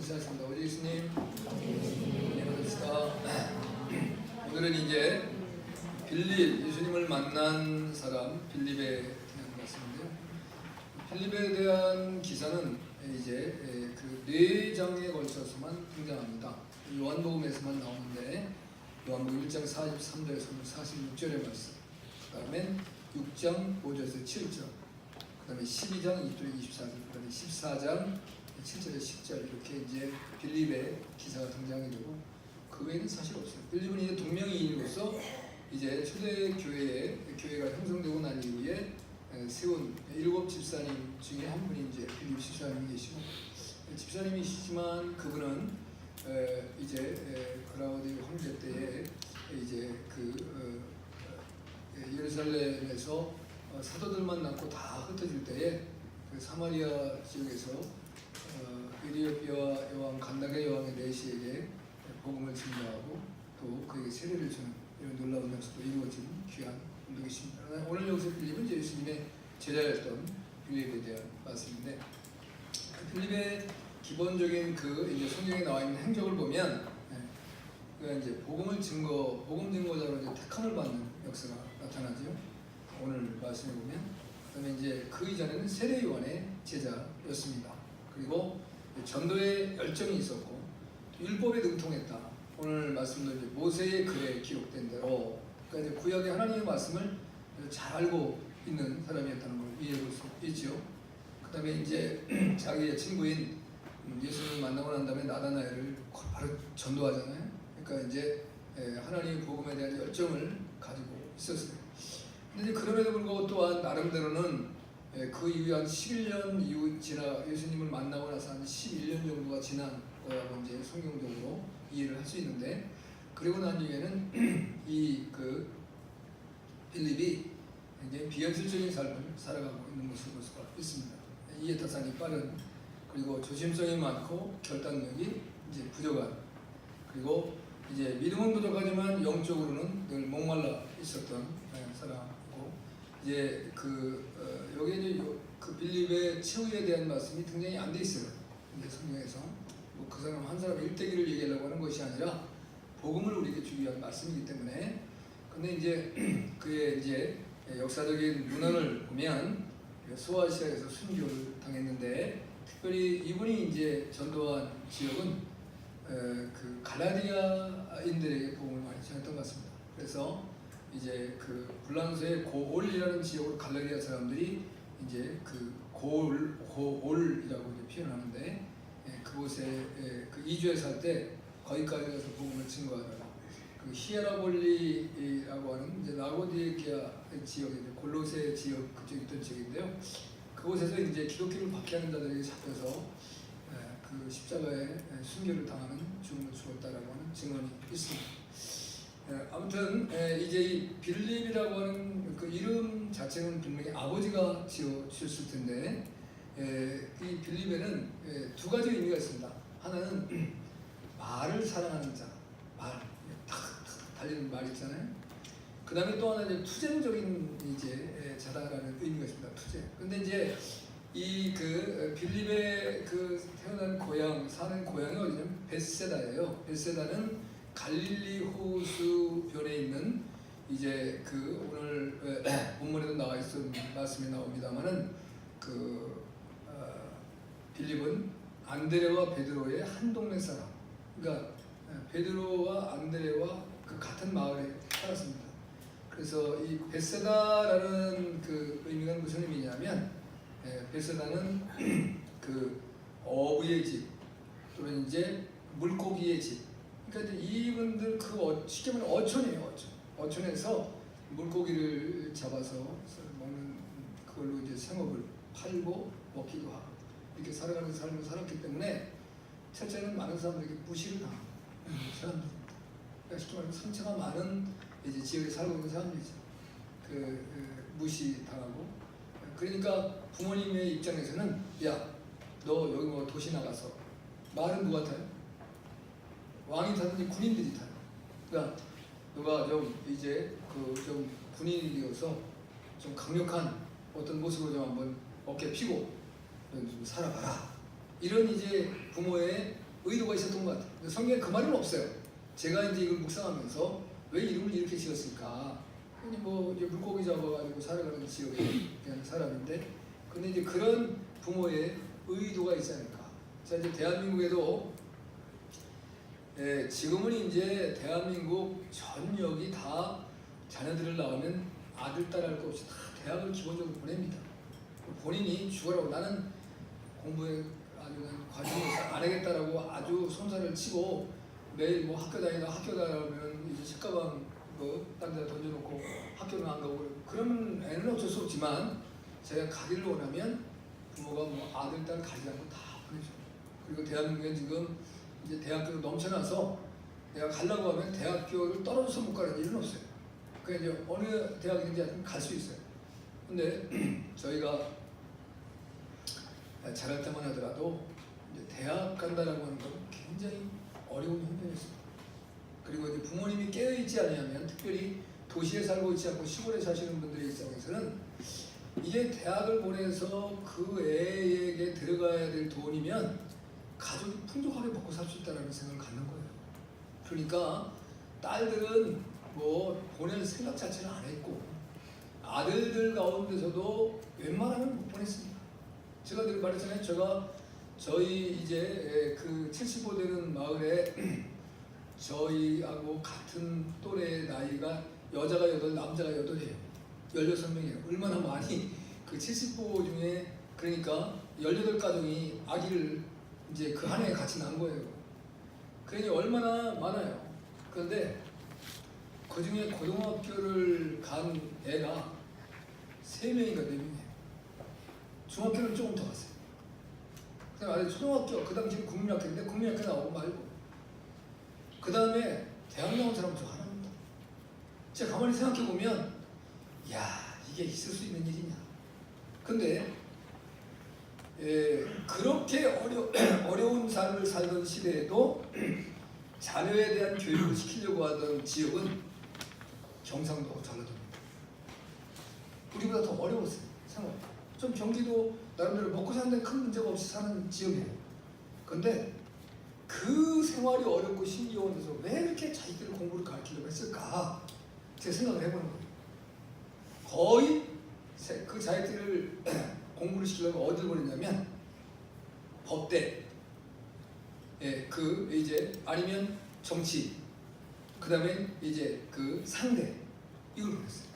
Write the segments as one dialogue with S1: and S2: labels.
S1: 인사하십니다. 오직 예수님, 네, 받읍시다. 오늘은 이제 빌립, 예수님을 만난 사람 빌립에 대한 말씀인데요. 빌립에 대한 기사는 이제 그 4장에 걸쳐서만 등장합니다. 요한복음에서만 나오는데 요한복음 1장 43절에서 46절의 말씀, 그 다음에 6장 5절에서 7절, 그 다음에 12장 2절 24절, 그 다음에 14장 7절에 10절, 이렇게 이제 빌립의 기사가 등장이 되고 그 외에는 사실 없어요. 빌립은 이제 동명이인으로서 이제 초대 교회가 형성되고 난 이후에 세운 7 집사님 중에 한 분이 이제 빌립 집사님이 계시고, 집사님이시지만 그분은 이제 그라우디오 황제 때에 이제 예루살렘에서 사도들만 낳고 다 흩어질 때에 그 사마리아 지역에서 에디오피아 여왕 간다게 여왕의 내시에게 복음을 증거하고 또 그에게 세례를 주는 이런 놀라운 역사도 이루어진 귀한 분이십니다. 오늘 여기서 빌립은 이제 예수님의 제자였던 빌립에 대한 말씀인데, 그 빌립의 기본적인 그 이제 성경에 나와 있는 행적을 보면 그러니까 이제 복음 증거자로 이제 택함을 받는 역사가 나타나죠. 오늘 말씀에 보면, 그다음에 이제 그 이전에는 세례 요한의 제자였습니다. 그리고 전도에 열정이 있었고 율법에 능통했다. 오늘 말씀도 이제 모세의 글에 기록된 대로, 그러니까 이제 구약의 하나님의 말씀을 잘 알고 있는 사람이었다는 걸 이해해 볼 수 있죠. 그다음에 이제 자기의 친구인 예수님을 만나고 난 다음에 나다나엘을 바로 전도하잖아요. 그러니까 이제 하나님의 복음에 대한 열정을 가지고 있었어요. 근데 이제 그럼에도 불구하고 또한 나름대로는 그 이후에 한 11년 이후 지나 예수님을 만나고 나서 한 11년 정도가 지난 거라고 이제 성경적으로 이해를 할 수 있는데, 그리고 난 이후에는 이 그 빌립이 굉장히 비현실적인 삶을 살아가고 있는 모습을 볼 수가 있습니다. 이해타산이 빠른, 그리고 조심성이 많고 결단력이 이제 부족한, 그리고 이제 믿음은 부족하지만 영적으로는 늘 목말라 있었던 사람이고, 이제 여기에 이제 그 빌립의 최후에 대한 말씀이 굉장히 안 돼 있어요. 이제 성경에서 뭐 그 사람 한 사람 일대기를 얘기하려고 하는 것이 아니라 복음을 우리에게 주기 위한 말씀이기 때문에. 근데 이제 그의 이제 역사적인 문헌을 보면 소아시아에서 순교를 당했는데, 특별히 이분이 이제 전도한 지역은 그 갈라디아인들에게 복음을 많이 전했던 것 같습니다. 그래서 이제 그 불란서의 고올이라는 지역으로 갈라디아 사람들이 이제 그 고올이라고 이제 표현하는데, 그곳에 그 이주에 살 때 거기까지 가서 복음을 증거하다가 그 히에라볼리라고 하는 이제 라고디에키아 지역에 골로새 지역 그쪽 있던 지역인데요. 그곳에서 이제 기독교를 박해하는 자들에게 잡혀서 그 십자가에 순교를 당하는 죽음을 죽었다라고 하는 증언이 있습니다. 아무튼 이제 이 빌립이라고 하는 그 이름 자체는 분명히 아버지가 지었을 텐데, 이 빌립에는 두 가지 의미가 있습니다. 하나는 말을 사랑하는 자, 말 탁탁 달리는 말 있잖아요. 그 다음에 또 하나 이제 투쟁적인 이제 자다라는 의미가 있습니다. 투쟁. 근데 이제 이 그 빌립의 그 태어난 고향, 사는 고향이 어디냐면 벳세다예요. 벳세다는 갈릴리 호수 변에 있는 이제 그 오늘 본문에도 나와 있는 말씀이 나옵니다만은 빌립은 안드레와 베드로의 한 동네 사람. 그러니까 베드로와 안드레와 그 같은 마을에 살았습니다. 그래서 이 벳세다라는 그 의미가 무슨 의미냐면, 벳세다는 그 어부의 집 또는 이제 물고기의 집. 그러니까 이분들 쉽게 말하면 어촌이에요. 어촌에서 물고기를 잡아서 먹는, 그걸로 이제 생업을 팔고 먹기도 하고 이렇게 살아가는 삶을 살았기 때문에 첫째는 많은 사람들에게 무시를 당하고 사람들, 그러니까 쉽게 말하면 상처가 많은 이제 지역에 살고 있는 사람들이죠. 무시당하고. 그러니까 부모님의 입장에서는 야, 너 여기 뭐 도시 나가서, 말은 누가 타요? 왕이 타든지 군인들이 타요. 그러니까 너가 좀 이제 좀 군인이 되어서 좀 강력한 어떤 모습으로 좀 한번 어깨 피고 좀 살아봐라. 이런 이제 부모의 의도가 있었던 것 같아요. 성경에 그 말은 없어요. 제가 이제 이걸 묵상하면서 왜 이름을 이렇게 지었을까? 흔히 뭐 이제 물고기 잡아가지고 살아가는 지역에 대한 사람인데, 근데 이제 그런 부모의 의도가 있지 않을까. 자, 이제 대한민국에도 지금은 이제 대한민국 전역이 다 자녀들을 낳으면 아들, 딸 할 것 없이 다 대학을 기본적으로 보냅니다. 본인이 죽으라고 나는 공부에 아주 관심이 안 하겠다라고 아주 손살을 치고 매일 뭐 학교 다니면 이제 책가방 딴 데다 던져놓고 학교는 안 가고, 그러면 애는 어쩔 수 없지만 제가 가기를 원하면 부모가 뭐 아들, 딸 가지 않고 다 보내죠. 그리고 대한민국에 지금 이제 대학교로 넘쳐나서 내가 가려고 하면 대학교를 떨어져서 못 가는 일은 없어요. 그냥 이제 어느 대학인지 갈 수 있어요. 근데 저희가 잘할 때만 하더라도 이제 대학 간다라고 하는 건 굉장히 어려운 형편이었습니다. 그리고 이제 부모님이 깨어있지 않으면, 특별히 도시에 살고 있지 않고 시골에 사시는 분들의 입장에서는 이게 대학을 보내서 그 애에게 들어가야 될 돈이면 가족이 풍족하게 먹고 살 수 있다는 생각을 갖는 거예요. 그러니까 딸들은 뭐 보낼 생각 자체를 안 했고, 아들들 가운데서도 웬만하면 못 보냈습니다. 제가 늘 말했잖아요. 저희 이제 그 75 되는 마을에 저희하고 같은 또래 나이가 여자가 8, 남자가 8이에요. 16명이에요. 얼마나 많이, 그 75 중에 그러니까 18가정이 아기를 이제 그 한 해에 같이 낳은 거예요. 그러니 얼마나 많아요. 그런데 그 중에 고등학교를 간 애가 3명인가 4명이에요. 중학교는 조금 더 갔어요. 그 다음에 초등학교, 그 당시는 국민학교인데 국민학교 나오고 말고, 그 다음에 대학 나온 사람은 저 하나입니다. 제가 가만히 생각해보면, 야, 이게 있을 수 있는 일이냐. 근데 그렇게 어려운 삶을 살던 시대에도 자녀에 대한 교육을 시키려고 하던 지역은 경상도 전라도입니다. 우리보다 더 어려웠어요, 생활. 좀 경기도 나름대로 먹고 사는 데 큰 문제가 없이 사는 지역이에요. 근데 그 생활이 어렵고 힘겨운 데서 왜 이렇게 자기들 공부를 가르치려고 했을까? 제가 생각을 해보는 거예요. 거의 그 자기들을 공부를 시키려면 어디를 보냈냐면 법대, 그 이제 아니면 정치, 그 다음에 이제 그 상대, 이걸 보냈어요.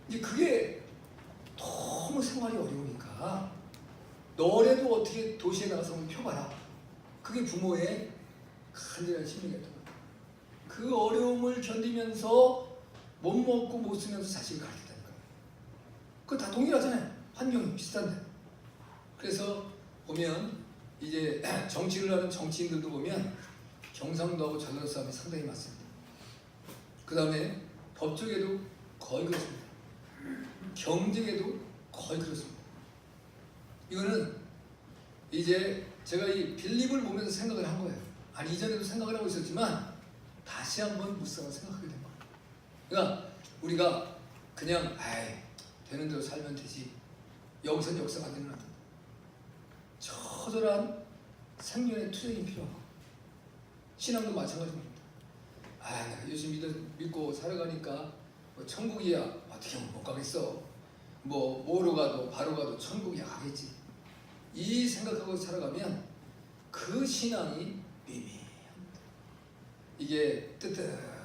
S1: 이제 그게 너무 생활이 어려우니까 너래도 어떻게 도시에 나가서 한번 펴봐라. 그게 부모의 간절한 심리였던 거예요. 그 어려움을 견디면서 못 먹고 못 쓰면서 자식을 가르쳤다니까요. 그거 다 동일하잖아요. 환경이 비슷한데. 그래서 보면 이제 정치를 하는 정치인들도 보면 경상도하고 전라도 싸움이 상당히 많습니다. 그 다음에 법조계도 거의 그렇습니다. 경제계도 거의 그렇습니다. 이거는 이제 제가 이 빌립을 보면서 생각을 한 거예요. 아니, 이전에도 생각을 하고 있었지만 다시 한번 묵상을 생각하게 된 거예요. 그러니까 우리가 그냥 되는 대로 살면 되지, 여기선 역사가 안 일어난다. 처절한 생명의 투쟁이 필요하고, 신앙도 마찬가지입니다. 내가 예수 믿고 살아가니까 뭐 천국이야, 어떻게 하면 못 가겠어. 뭐로 가도 바로 가도 천국이야 가겠지. 이 생각하고 살아가면 그 신앙이 미미합니다. 이게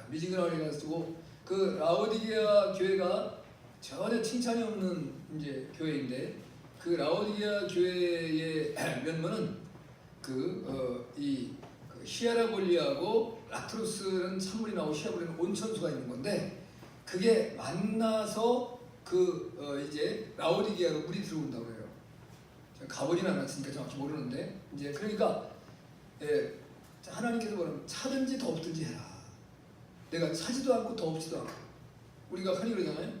S1: 미지근하게 가지고 그 라오디게아 교회가 전혀 칭찬이 없는 이제 교회인데, 그 라오디게아 교회의 면모는 이 히아라볼리하고 락트로스는 찬물이 나오고 히아라볼리는 온천수가 있는 건데, 그게 만나서 이제 라오디게아로 물이 들어온다고 해요. 제가 가보지는 않았으니까 정확히 모르는데, 이제 그러니까 하나님께서 뭐냐면 차든지 덥든지 해라. 내가 차지도 않고 덥지도 않고. 우리가 흔히 그러잖아요.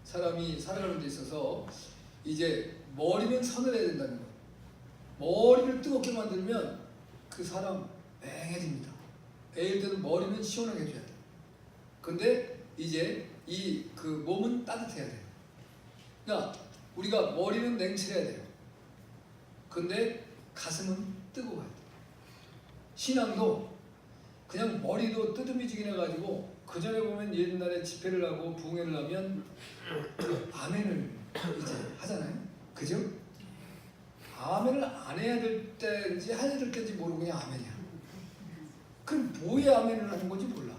S1: 사람이 살아가는 데 있어서 이제 머리는 서늘해야 된다는 거예요. 머리를 뜨겁게 만들면 그 사람 맹해집니다. 애일 때는 머리는 시원하게 해줘야 돼요. 근데 이제 그 몸은 따뜻해야 돼요. 그러니까 우리가 머리는 냉칠해야 돼요. 근데 가슴은 뜨거워야 돼요. 신앙도 그냥 머리도 뜨듬이지긴 해가지고 그 전에 보면 옛날에 집회를 하고 부흥회를 하면 그 아멘을 이제 하잖아요. 그죠? 아멘을 안 해야 될 때인지 해야 될 때인지 모르고 그냥 아멘이야. 그럼 뭐에 아멘을 하는 건지 몰라.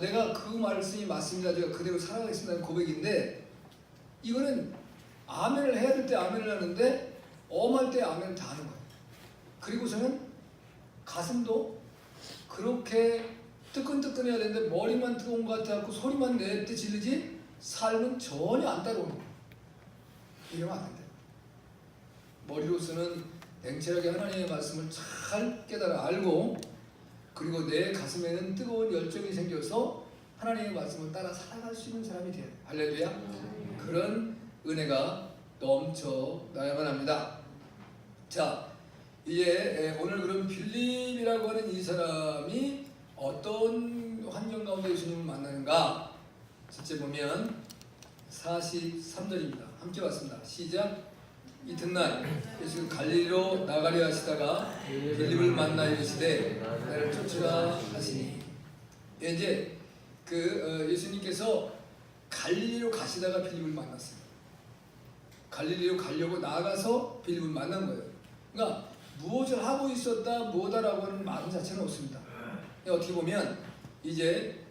S1: 내가 그 말씀이 맞습니다. 제가 그대로 살아가겠습니다는 고백인데 이거는 아멘을 해야 될 때 아멘을 하는데 엄할 때 아멘을 다 하는 거예요. 그리고서는 가슴도 그렇게 뜨끈뜨끈해야 되는데 머리만 뜨거운 것 같아갖고 소리만 낼 때 지르지 삶은 전혀 안 따라오는 거예요. 이러면 안 된다. 머리로서는 냉철하게 하나님의 말씀을 잘 깨달아 알고 그리고 내 가슴에는 뜨거운 열정이 생겨서 하나님의 말씀을 따라 살아갈 수 있는 사람이 돼요. 할렐루야. 그런 은혜가 넘쳐나야만 합니다. 자, 이제 오늘 그럼 빌립이라고 하는 이 사람이 어떤 환경 가운데 예수님을 만나는가? 첫째 보면 43절입니다. 함께 봤습니다. 시작. 이튿날 예수는 갈릴리로 나가려 하시다가 빌립을 만나 이르시되 나를 쫓으라 하시니. 이제 예수님께서 갈릴리로 가시다가 빌립을 만났어요. 갈릴리로 가려고 나가서 빌립을 만난 거예요. 그러니까 무엇을 하고 있었다 뭐다라고 하는 말은 자체는 없습니다. 어떻게 보면 이제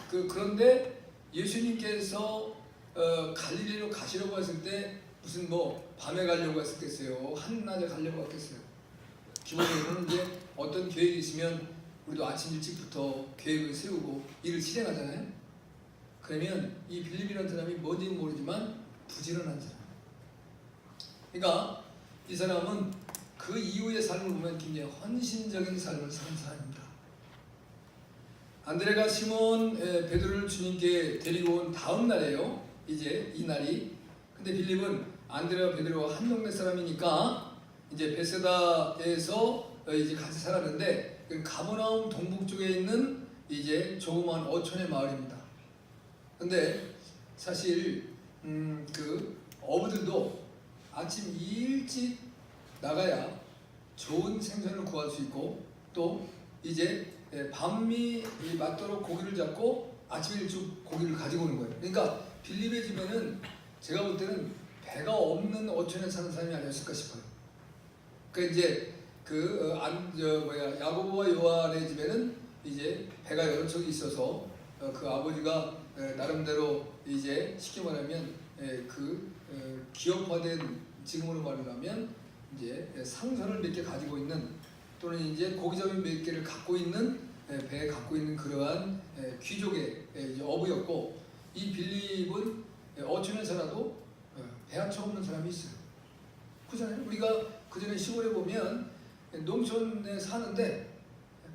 S1: 그런데 예수님께서 갈릴리로 가시려고 했을 때 무슨 뭐 밤에 가려고 했겠어요? 한낮에 가려고 했겠어요? 기본적으로는 이제 어떤 계획이 있으면 우리도 아침 일찍부터 계획을 세우고 일을 실행하잖아요. 그러면 이 빌립이라는 사람이 뭔지는 모르지만 부지런한 사람. 그러니까 이 사람은 그 이후의 삶을 보면 굉장히 헌신적인 삶을 사는 사람입니다. 안드레가 시몬 베드로를 주님께 데리고 온 다음 날이에요. 이제 이 날이. 근데 빌립은 안드레와 베드로와 한 동네 사람이니까 이제 베세다에서 이제 같이 살았는데 가버나움 동북쪽에 있는 이제 조그마한 어촌의 마을입니다. 근데 사실 그 어부들도 아침 일찍 나가야 좋은 생선을 구할 수 있고 또 이제 밤이 맞도록 고기를 잡고 아침 일찍 고기를 가지고 오는 거예요. 그러니까 빌립의 집에는 제가 볼 때는 배가 없는 어촌에 사는 사람이 아니었을까 싶어요. 그러니까 이제 야고보와 요한의 집에는 이제 배가 여러 척이 있어서 그 아버지가 나름대로 이제 쉽게 말하면 기업화된 지금으로 말하면 이제 상선을 몇 개 가지고 있는 또는 이제 고기잡이 몇 개를 갖고 있는 배에 갖고 있는 그러한 귀족의 이제 어부였고 이 빌립은 어촌에 살아도 배 한 척 없는 사람이 있어요. 그잖아요. 우리가 그전에 시골에 보면 농촌에 사는데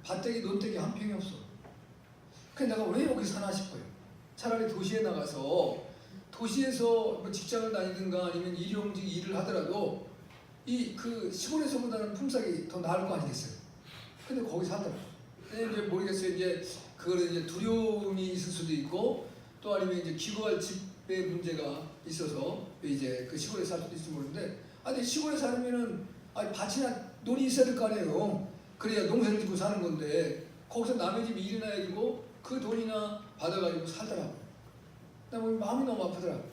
S1: 밭대기 논대기 한 평이 없어. 그래서 내가 왜 여기 사나 싶어요. 차라리 도시에 나가서 도시에서 뭐 직장을 다니든가 아니면 일용직 일을 하더라도 그 시골에서보다는 품삯이 더 나을 거 아니겠어요. 근데 거기 살더라고. 이제 모르겠어요. 이제 그거는 이제 두려움이 있을 수도 있고 또 아니면 이제 기거할 집의 문제가 있어서 이제 그 시골에 살 수도 있을지 모르는데 근데 시골에 살면은 밭이나 논이 있어야 될 거 아니에요. 그래야 농사를 짓고 사는 건데 거기서 남의 집 일이나 해주고 그 돈이나 받아가지고 살더라고. 나 마음이 너무 아프더라고.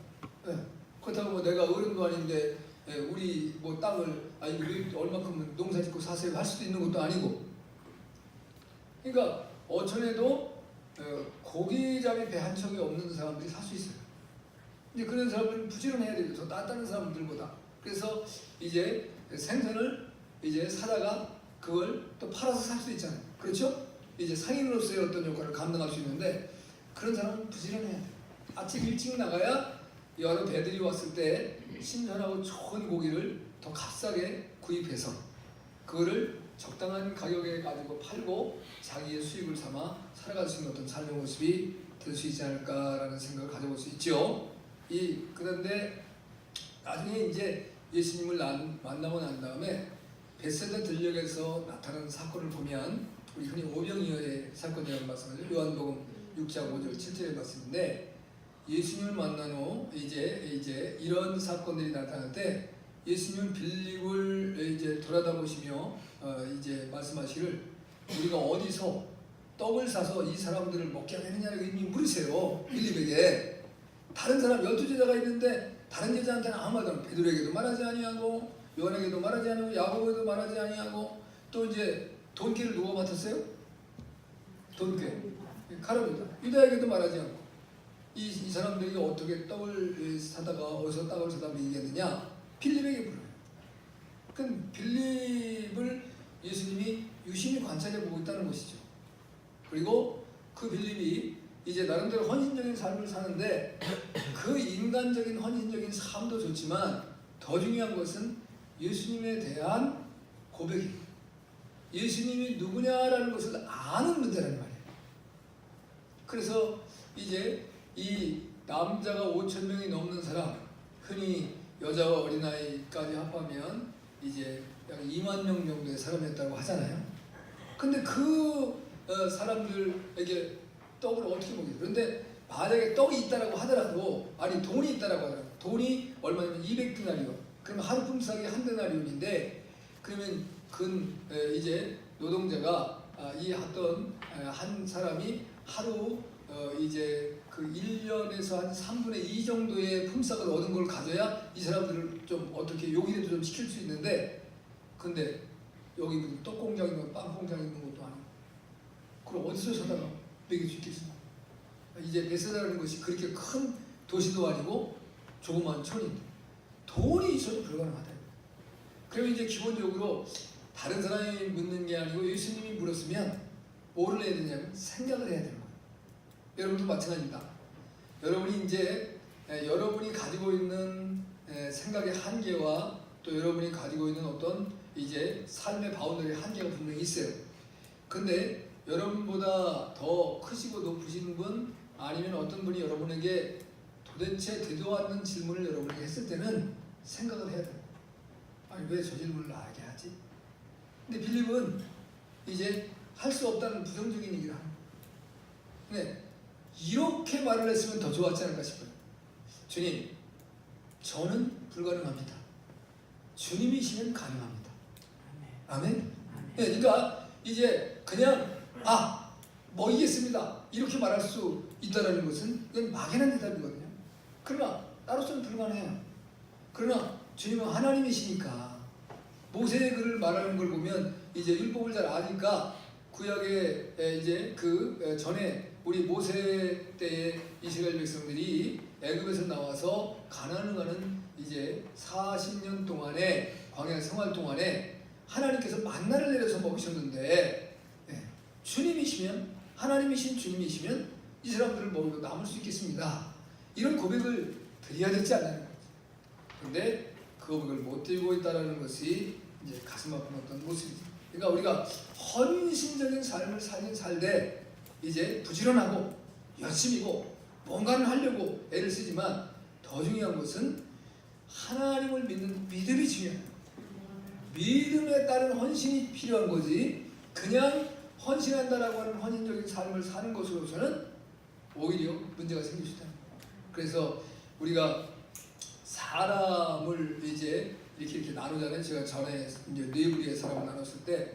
S1: 그렇다고 뭐 내가 어른도 아닌데 우리 뭐 땅을 얼마큼 농사 짓고 사세요 할 수도 있는 것도 아니고. 그러니까 어촌에도 고기잡이 배 한 척이 없는 사람들이 살 수 있어요. 이제 그런 사람들은 부지런해야 되죠. 더 낫다는 사람들보다. 그래서 이제 생선을 이제 사다가 그걸 또 팔아서 살 수 있잖아요. 그렇죠? 이제 상인으로서의 어떤 역할을 감당할 수 있는데 그런 사람은 부지런해야 돼요. 아침 일찍 나가야 여러 배들이 왔을 때 신선하고 좋은 고기를 더 값싸게 구입해서 그거를 적당한 가격에 가지고 팔고 자기의 수입을 삼아 살아갈 수 있는 어떤 삶의 모습이 될 수 있지 않을까라는 생각을 가져볼 수 있죠. 그런데 나중에 이제 예수님을 만나고 난 다음에 베세다 들녘에서 나타난 사건을 보면 우리 흔히 오병이어의 사건이라는 말씀을 요한복음 6장 5절 7절에 말씀인데 예수님을 만난 후 이제 이런 사건들이 나타날 때 예수님은 빌립을 이제 돌아다보시며 이제 말씀하시기를 우리가 어디서 떡을 사서 이 사람들을 먹게 하느냐고 이미 물으세요. 빌립에게. 다른 사람 12제자가 있는데 다른 제자한테는 아무 말도 안 하고 베드로에게도 말하지 아니하고 요한에게도 말하지 아니하고 야고보에도 말하지 아니하고 또 이제 돈깨를 누가 맡았어요? 돈깨 가룟유다. 유다에게도 말하지 않고 이 사람들이 어떻게 떡을 사다가 어디서 떡을 사다 먹이겠느냐? 빌립에게 물어요. 그럼 빌립을 예수님이 유심히 관찰해 보고 있다는 것이죠. 그리고 그 빌립이 이제 나름대로 헌신적인 삶을 사는데 그 인간적인 헌신적인 삶도 좋지만 더 중요한 것은 예수님에 대한 고백이에요. 예수님이 누구냐라는 것을 아는 문제라는 말이에요. 그래서 이제 이 남자가 5,000명이 넘는 사람, 흔히 여자와 어린아이까지 합하면 이제 약 2만 명 정도의 사람이었다고 하잖아요. 근데 그 사람들에게 떡을 어떻게 먹여요? 그런데 만약에 떡이 있다라고 하더라도, 아니 돈이 있다라고 하더라도, 돈이 얼마냐면 200디나리온, 그러면 하루 품삯이 한 데나리온인데, 그러면 이제 노동자가 이 어떤 한 사람이 하루 이제 그 1년에서 한 3분의 2 정도의 품삯을 얻은 걸 가져야 이 사람들을 좀 어떻게 용이라도 좀 시킬 수 있는데, 근데 여기 무슨 떡 공장이면 빵 공장 있는 것도 아니고, 그럼 어디서 사다가 먹일 수 있겠습니까? 이제 베세다라는 것이 그렇게 큰 도시도 아니고 조그만 촌인데 돈이 있어도 불가능하다. 그러면 이제 기본적으로 다른 사람이 묻는 게 아니고 예수님이 물었으면 뭐를 해야 되냐면 생각을 해야 되는 거예요. 여러분도 마찬가지입니다. 여러분이 이제 여러분이 가지고 있는 생각의 한계와 또 여러분이 가지고 있는 어떤 이제 삶의 바운더리 한계가 분명히 있어요. 근데 여러분보다 더 크시고 높으신 분, 아니면 어떤 분이 여러분에게 도대체 되도 않는 질문을 여러분에게 했을 때는 생각을 해야 돼요. 아니 왜 저 질문을 나에게 하지? 근데 빌립은 이제 할 수 없다는 부정적인 얘기를 합니다. 근데 이렇게 말을 했으면 더 좋았지 않을까 싶어요. 주님, 저는 불가능합니다. 주님이시면 가능합니다. 아멘? 네, 그러니까 이제 그냥 먹이겠습니다 이렇게 말할 수 있다는 것은 그냥 막연한 대답이거든요. 그러나 나로서는 불가능해요. 그러나 주님은 하나님이시니까 모세의 글을 말하는 걸 보면 이제 율법을 잘 아니까 구약에 이제 그 전에 우리 모세 때의 이스라엘 백성들이 애굽에서 나와서 가나안을 가는 이제 40년 동안의 광야 생활 동안에 하나님께서 만나를 내려서 먹이셨는데, 주님이시면, 하나님이신 주님이시면 이 사람들을 먹이고 남을 수 있겠습니다. 이런 고백을 드려야 되지 않나요? 그런데 그 고백을 못 드리고 있다는 것이 이제 가슴 아픈 어떤 모습이죠. 그러니까 우리가 헌신적인 삶을 살되 이제 부지런하고 열심히고 뭔가를 하려고 애를 쓰지만 더 중요한 것은 하나님을 믿는 믿음이 중요해요. 믿음에 따른 헌신이 필요한 거지, 그냥 헌신한다라고 하는 헌신적인 삶을 사는 것으로서는 오히려 문제가 생길 수 있다. 그래서 우리가 사람을 이제 이렇게 나누잖아요. 제가 전에 이제 네 부류의 사람을 나눴을 때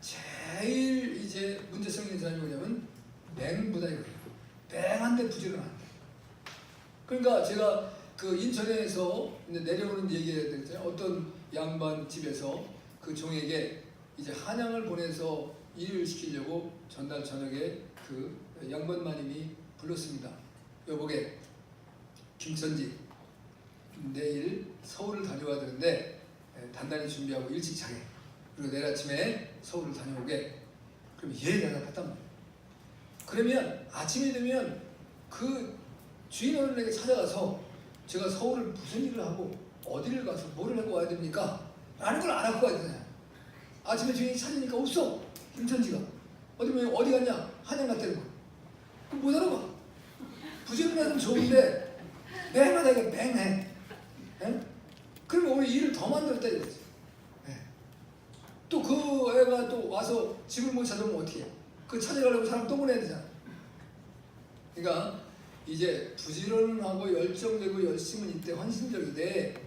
S1: 제일 이제 문제성 있는 사람이 뭐냐면 맹부다 이거예요. 맹한데 부지런한다. 그러니까 제가 그 인천에서 이제 내려오는 얘기해야 되잖아요. 어떤 양반 집에서 그 종에게 이제 한양을 보내서 일을 시키려고 전날 저녁에 그 양반마님이 불렀습니다. 여보게, 김천지 내일 서울을 다녀와야 되는데 단단히 준비하고 일찍 자게. 그리고 내일 아침에 서울을 다녀오게. 그럼 예, 대답했단 말이에요. 그러면 아침이 되면 그 주인 어른에게 찾아가서 제가 서울을 무슨 일을 하고 어디를 가서 뭐를 하고 와야 됩니까? 라는 걸 알아보고 와야 되잖아요. 아침에 주인이 찾으니까 없어. 김천지가. 어디 갔냐? 한양 갔다는 거야. 그럼 못 알아봐. 부지런하면 좋은데 매일마다 이게 맹해. 그러면 우리 일을 더 만들었다 이거지. 또 그 애가 또 와서 집을 못 찾아오면 어떻게 해? 그 찾아가려고 사람 또 보내야 되잖아. 그러니까 이제 부지런하고 열정되고 열심은 이때 헌신적인데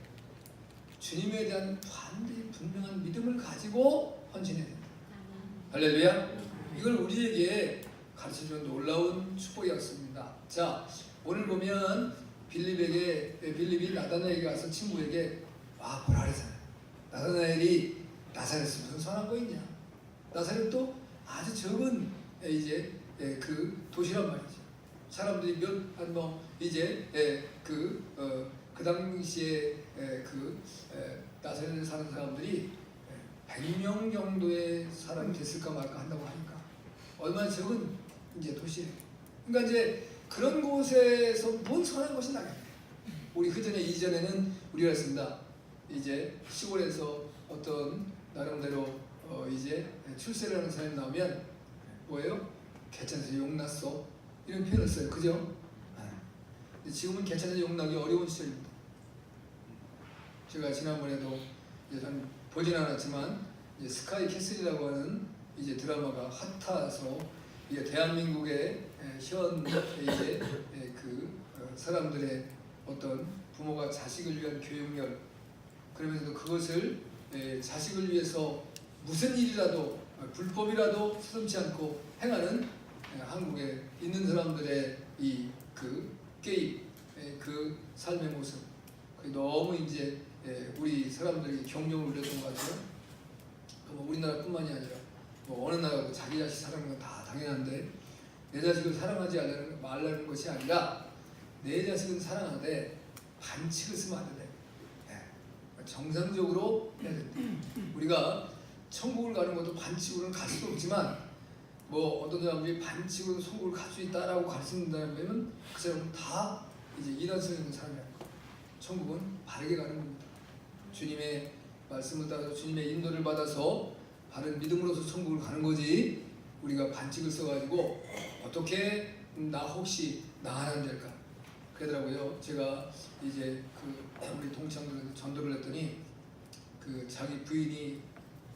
S1: 주님에 대한 반드시 분명한 믿음을 가지고 헌신해야 된다. 할렐루야. 이걸 우리에게 가르쳐주는 놀라운 축복의 약속입니다. 자, 오늘 보면 빌립이 나다나엘에게 가서 친구에게 보라 그랬잖아요. 나다나엘이 나사렛에서 무슨 선한 거 있냐? 나사렛도 아주 적은 이제 그 도시란 말이죠. 사람들이 그 당시에 나사렛에 사는 사람들이 100명 정도의 사람이 됐을까 말까 한다고 하니까 얼마나 적은 이제 도시예요. 그러니까 이제 그런 곳에서 뭔 선한 것이 나겠냐? 우리 이전에는 우리가 했습니다. 이제 시골에서 어떤 나름대로 이제 출세를 하는 사람이 나오면 뭐예요? 개천에서 용났어 이런 표현을 써요. 그죠? 근데 지금은 개천에서 용나기 어려운 시절입니다. 제가 지난번에도 전 보진 않았지만 이제 스카이 캐슬이라고 하는 이제 드라마가 핫해서 이제 대한민국의 현 이제 사람들의 어떤 부모가 자식을 위한 교육열, 그러면서도 그것을 자식을 위해서 무슨 일이라도 불법이라도 서슴지 않고 행하는 한국에 있는 사람들의 게임, 그 삶의 모습, 너무 이제 우리 사람들이 경종을 울렸던 것 같아요. 뭐 우리나라뿐만이 아니라 뭐 어느 나라도 자기 자식 사랑하는 건 다 당연한데 내 자식을 사랑하지 말라는 것이 아니라 내 자식은 사랑하되 반칙을 쓰면 안 된다. 정상적으로 해야 된다. 우리가 천국을 가는 것도 반칙으로는 갈 수도 없지만 뭐 어떤 사람들이 반칙으로 천국을 갈 수 있다라고 가르친다면 그 사람은 다 이제 이단성에 있는 사람이라는 거예요. 천국은 바르게 가는 겁니다. 주님의 말씀을 따라서 주님의 인도를 받아서 바른 믿음으로서 천국을 가는 거지 우리가 반칙을 써가지고 어떻게 혹시 나 하나 될까 그러더라고요. 제가 이제 우리 동창들 전도를 했더니 자기 부인이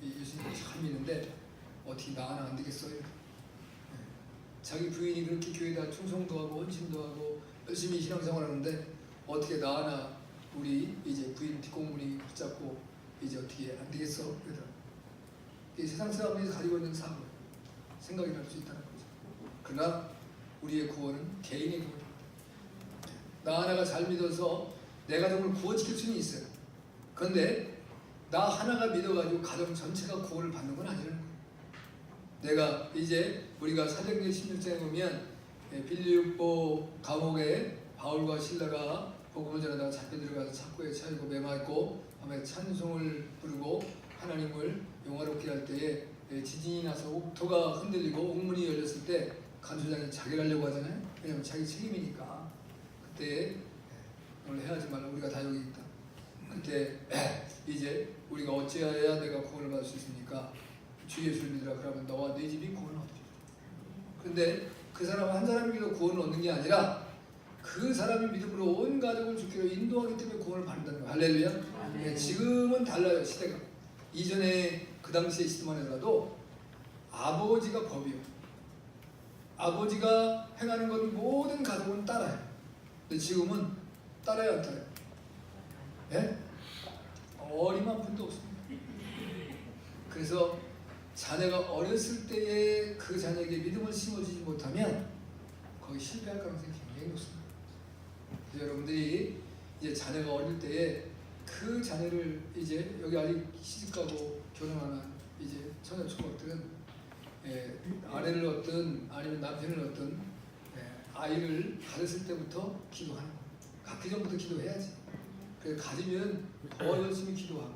S1: 예수님을 잘 믿는데 어떻게 나 하나 안 되겠어요? 자기 부인이 그렇게 교회에다 충성도 하고 헌신도 하고 열심히 신앙생활하는데 어떻게 나 하나 우리 이제 부인 뒷공문이 붙잡고 이제 어떻게 안 되겠어? 그러더라고요. 세상 사람들이 가지고 있는 생각이 날 수 있다는 거죠. 그러나 우리의 구원은 개인의 구원입니다. 나 하나가 잘 믿어서 내 가정을 구원시킬 수는 있어요. 그런데 나 하나가 믿어가지고 가정 전체가 구원을 받는 건 아니라는 거예요. 내가 이제 우리가 사도행전 16장에 보면 빌립보 감옥에 바울과 실라가 복음을 전하다가 잡혀 들어가서 창고에 차이고 매맞고 밤에 찬송을 부르고 하나님을 영화롭게 할 때에 지진이 나서 옥토가 흔들리고 옥문이 열렸을 때 간수장이 자결하려고 하잖아요. 왜냐하면 자기 책임이니까. 그때 오늘 해하지 말라 우리가 다 여기 있다. 그때 이제 우리가 어찌해야 내가 구원을 받을 수 있습니까? 주 예수를 믿으라 그러면 너와 네 집이 구원을 얻으리라. 그런데 그 사람 한 사람이 믿어 구원을 얻는 게 아니라 그 사람의 믿음으로 온 가족을 주께로 인도하기 때문에 구원을 받는다는 거예요. 할렐루야. 지금은 달라요. 시대가. 이전에 그 당시의 시대만 하더라도 아버지가 법이요. 아버지가 행하는 건 모든 가족은 따라요. 근데 지금은 따라요, 안 따라요? 예? 어림한 분도 없습니다. 그래서 자녀가 어렸을 때에 그 자녀에게 믿음을 심어주지 못하면 거의 실패할 가능성이 굉장히 높습니다. 그래서 여러분들이 이제 자녀가 어릴 때에 그 자녀를 이제 여기 아직 시집가고 결혼하는 이제 처녀 초밥들은 아내를 얻든 아니면 남편을 얻든 아이를 가졌을 때부터 기도하는 거예요. 갖기 전부터 기도해야지. 그래서 가지면 더 열심히 기도하고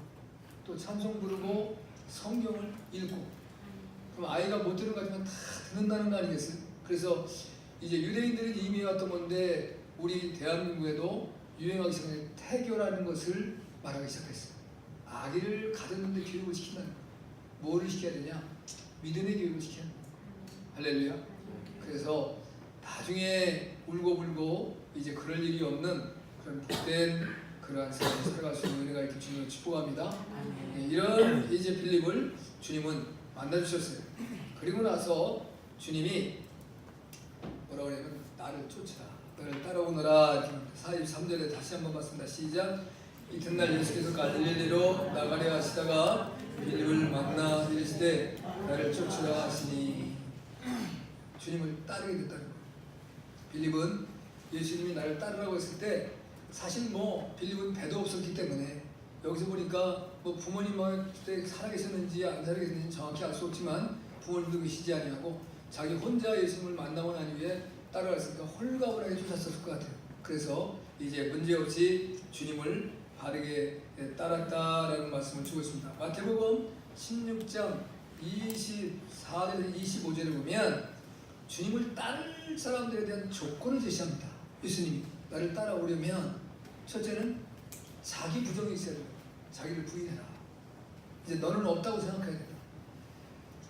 S1: 또 찬송 부르고 성경을 읽고 그럼 아이가 못 들은 거 같지만 다 듣는다는 거 아니겠어요? 그래서 이제 유대인들은 이미 왔던 건데 우리 대한민국에도 유행하기 전에 태교라는 것을 말하기 시작했어요. 아기를 가졌는데 교육을 시킨다는 거예요. 뭐를 시켜야 되냐? 믿음의 교육을 시켜야 돼요. 할렐루야. 그래서 나중에 울고불고 이제 그럴 일이 없는 그런 복된 그러한 삶을 살아갈 수 있는 은혜가 있길 주님을 축복합니다. 이런 이제 빌립을 주님은 만나주셨어요. 그리고 나서 주님이 뭐라고 그러냐면 나를 쫓으라, 너를 따라오너라. 43절에 다시 한번 봤습니다. 시작. 이튿날 예수께서 갈릴리로 나가려 하시다가 빌립을 만나 이르시되 나를 쫓으라 하시니 주님을 따르게 됐다는 거예요. 빌립은 예수님이 나를 따르라고 했을 때 사실 뭐 빌립은 배도 없었기 때문에 여기서 보니까 뭐 부모님한테 살아계셨는지 안 살아계셨는지 정확히 알 수 없지만 부모님도 계시지 아니하고 자기 혼자 예수님을 만나고 난 이후에 따라갔으니까 홀가분하게 쫓았을 것 같아요. 그래서 이제 문제없이 주님을 바르게 따랐다라는 말씀을 주고 있습니다. 마태복음 16장 24절에서 25절을 보면 주님을 따를 사람들에 대한 조건을 제시합니다. 예수님이 나를 따라오려면 첫째는 자기 부정이 있어야 된다. 자기를 부인해라. 이제 너는 없다고 생각해야 된다.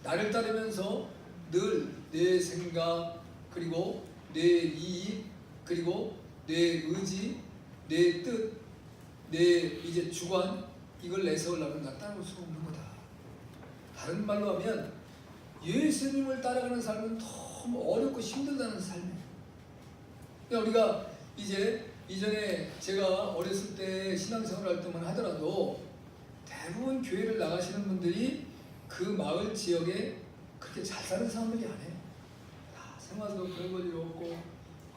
S1: 나를 따르면서 늘 내 생각 그리고 내 이익 그리고 내 의지 내 뜻 내 이제 주관 이걸 내세우려면 나 따라올 수가 없는 거다. 다른 말로 하면 예수님을 따라가는 삶은 너무 어렵고 힘들다는 삶이에요. 우리가 이제 이전에 제가 어렸을 때 신앙생활 할 때만 하더라도 대부분 교회를 나가시는 분들이 그 마을 지역에 그렇게 잘 사는 사람들이 아니에요. 다 생활도 별 볼일 없고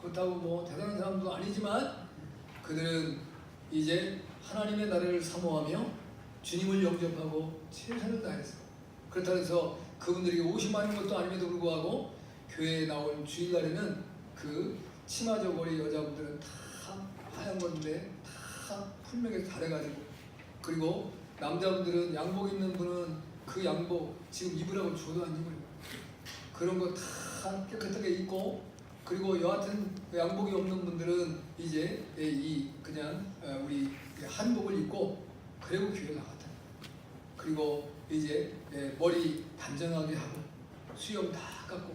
S1: 그렇다고 뭐 대단한 사람도 아니지만 그들은 이제 하나님의 나라를 사모하며 주님을 영접하고 최선을 다해서 그렇다고 해서 그분들에게 옷이 많은 것도 아님에도 불구하고 교회에 나온 주일날에는 그 치마 저고리 여자분들은 다 하얀 건데 다 풀맥에 다려가지고 그리고 남자분들은 양복 입는 분은 그 양복 지금 입으라고 줘도 안 입어요. 그런 거 다 깨끗하게 입고 그리고 여하튼 양복이 없는 분들은 이제 이 그냥 우리 한복을 입고 그리고 교회 나갔다. 그리고 이제 머리 단정하게 하고 수염 다 깎고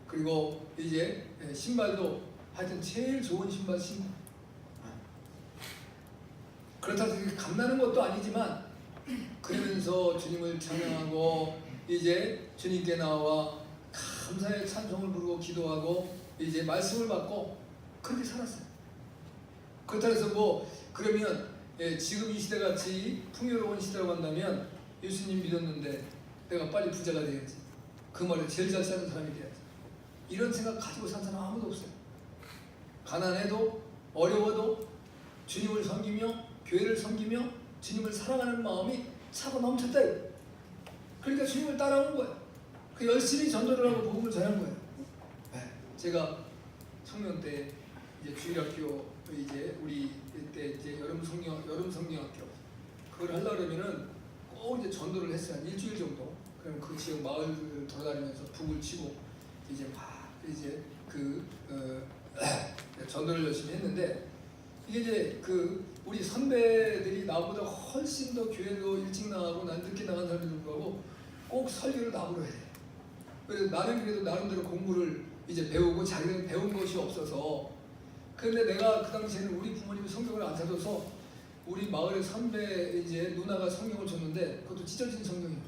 S1: 그리고 이제 신발도 하여튼 제일 좋은 신발 신고 그렇다고 해서 감나는 것도 아니지만 그러면서 주님을 찬양하고 이제 주님께 나와 감사의 찬송을 부르고 기도하고 이제 말씀을 받고 그렇게 살았어요. 그렇다고 해서 뭐 그러면 지금 이 시대같이 풍요로운 시대로 간다면 예수님 믿었는데 내가 빨리 부자가 돼야지. 그 말에 제일 잘 사는 사람이 돼야지. 이런 생각 가지고 산 사람 아무도 없어요. 가난해도 어려워도 주님을 섬기며 교회를 섬기며 주님을 사랑하는 마음이 차고 넘쳤다. 그러니까 주님을 따라온 거예요. 그 열심히 전도를 하고 복음을 전한 거예요. 제가 청년 때 이제 주일학교 이제 우리 때 이제 여름 성경학교 그걸 하려고 그러면은 꼭 이제 전도를 했어요. 한 일주일 정도. 그럼 그 지역 마을을 돌아다니면서 북을 치고 이제 막 이제 전도를 열심히 했는데 이게 이제 우리 선배들이 나보다 훨씬 더 교회도 일찍 나가고 난 늦게 나간 사람들도 불구하고 꼭 설교를 나보러 해. 그래서 나는 그래도 나름대로 공부를 이제 배우고 자기는 배운 것이 없어서 그런데 내가 그 당시에는 우리 부모님이 성경을 안 사줘서 우리 마을의 선배 이제 누나가 성경을 줬는데 그것도 찢어진 성경이에요.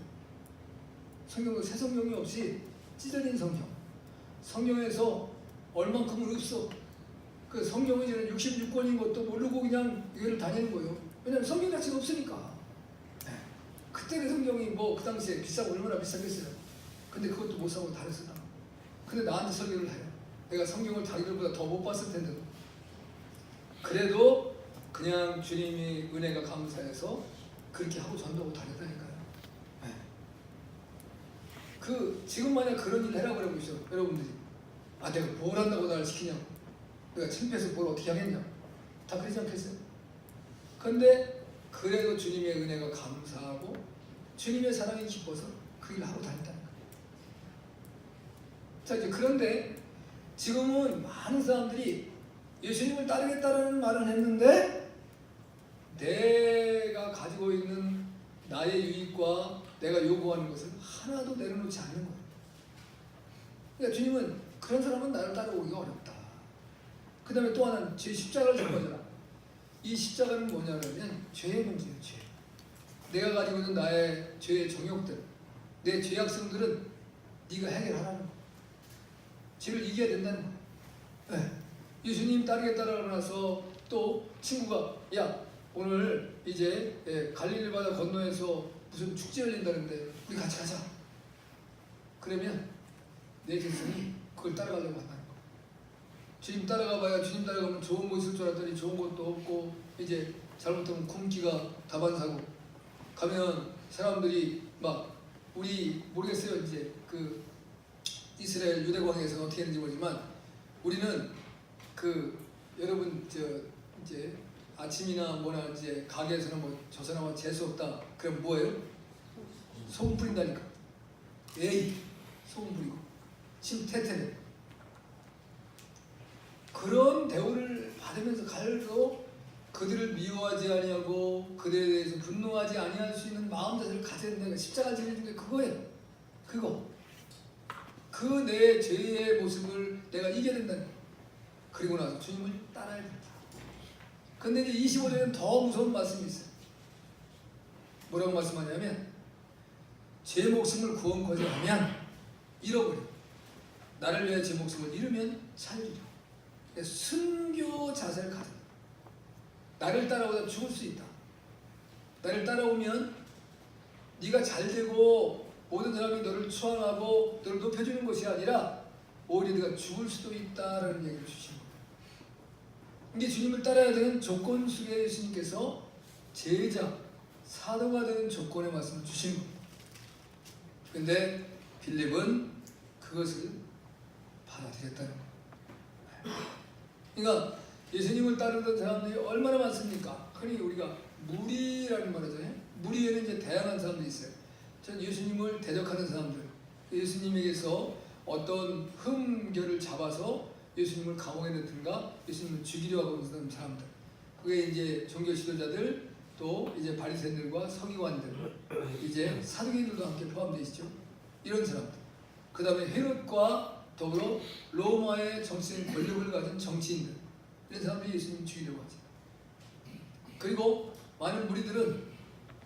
S1: 성경도 새 성경이 없이 찢어진 성경. 성경에서 얼만큼은 없어. 그 성경은 이제는 66권인 것도 모르고 그냥 교회를 다니는 거예요. 왜냐면 성경 자체가 없으니까. 그때 그 성경이 뭐 그 당시에 비싸고 얼마나 비싸겠어요. 근데 그것도 못 사고 다녔어 나. 근데 나한테 설교를 해요. 내가 성경을 자기들보다 더 못 봤을 텐데. 그래도 그냥 주님이 은혜가 감사해서 그렇게 하고 전도하고 다녔다니까요. 지금 만약 그런 일 해라고 그러보시죠. 여러분들이. 내가 뭘 한다고 나를 시키냐고. 내가 창피해서 뭘 어떻게 하겠냐. 다 그러지 않겠어요? 근데 그래도 주님의 은혜가 감사하고 주님의 사랑이 기뻐서 그 일을 하고 다녔다는 거예요. 자 이제 그런데 지금은 많은 사람들이 예수님을 따르겠다라는 말을 했는데 내가 가지고 있는 나의 유익과 내가 요구하는 것을 하나도 내려놓지 않는 거예요. 그러니까 주님은 그런 사람은 나를 따라오기가 어렵다. 그 다음에 또 하나는 제 십자가를 진 거잖아. 이 십자가는 뭐냐면 죄의 문제예요. 죄. 내가 가지고 있는 나의 죄의 정욕들 내 죄악성들은 네가 해결하라는 거야. 죄를 이겨야 된다는 거야. 예수님 따르겠다라고 나서 또 친구가 야 오늘 이제 갈릴리 바다 건너에서 무슨 축제 열린다는데 우리 같이 가자. 그러면 내 백성이 그걸 따라가려고 한다는 거야. 주님 따라가봐야 주님 따라가면 좋은 거 있을 줄 알았더니 좋은 것도 없고 이제 잘못하면 굶기가 다반사고 가면 사람들이 막 우리 모르겠어요. 이제 그 이스라엘 유대광야에서는 어떻게 했는지 모르지만 우리는 그 여러분 저 이제 아침이나 뭐나 이제 가게에서는 뭐 저 사람은 재수 없다. 그럼 뭐예요? 소금 뿌린다니까. 에이 소금 뿌리고 침 태태네. 그런 대우를 받으면서 갈도 그들을 미워하지 아니하고 그들에 대해서 분노하지 아니할 수 있는 마음 자세를 가져야 된다는 십자가 지는 게 그거예요. 그거. 그 내 죄의 모습을 내가 이겨야 된다는 거예요. 그리고 나서 주님을 따라야 된다. 근데 이제 25절에는 더 무서운 말씀이 있어요. 뭐라고 말씀하냐면 제 목숨을 구원코자 하면 잃어버려. 나를 위해 제 목숨을 잃으면 살리라. 순교 자세를 가져. 나를 따라오다 죽을 수 있다. 나를 따라오면 네가 잘되고 모든 사람이 너를 추앙하고 너를 높여주는 것이 아니라 오히려 네가 죽을 수도 있다라는 얘기를 주신 거예요. 이게 주님을 따라야 되는 조건 속에 예수님께서 제자, 사도가 되는 조건의 말씀을 주신 거예요. 근데 빌립은 그것을 받아들였다는 거예요. 그러니까 예수님을 따르던 사람들이 얼마나 많습니까? 흔히 우리가 무리라는 말 하잖아요. 무리에는 이제 다양한 사람들이 있어요. 전 예수님을 대적하는 사람들, 예수님에게서 어떤 흠결을 잡아서 예수님을 감옥에 넣든가 예수님을 죽이려 하고 있는 사람들, 그게 이제 종교 지도자들, 또 이제 바리새인들과 서기관들, 이제 사두개인들도 함께 포함되어 있죠. 이런 사람들. 그 다음에 헤롯과 더불어 로마의 정치적인 권력을 가진 정치인들, 이런 사람들이 예수님 죽이려고 하죠. 그리고 많은 무리들은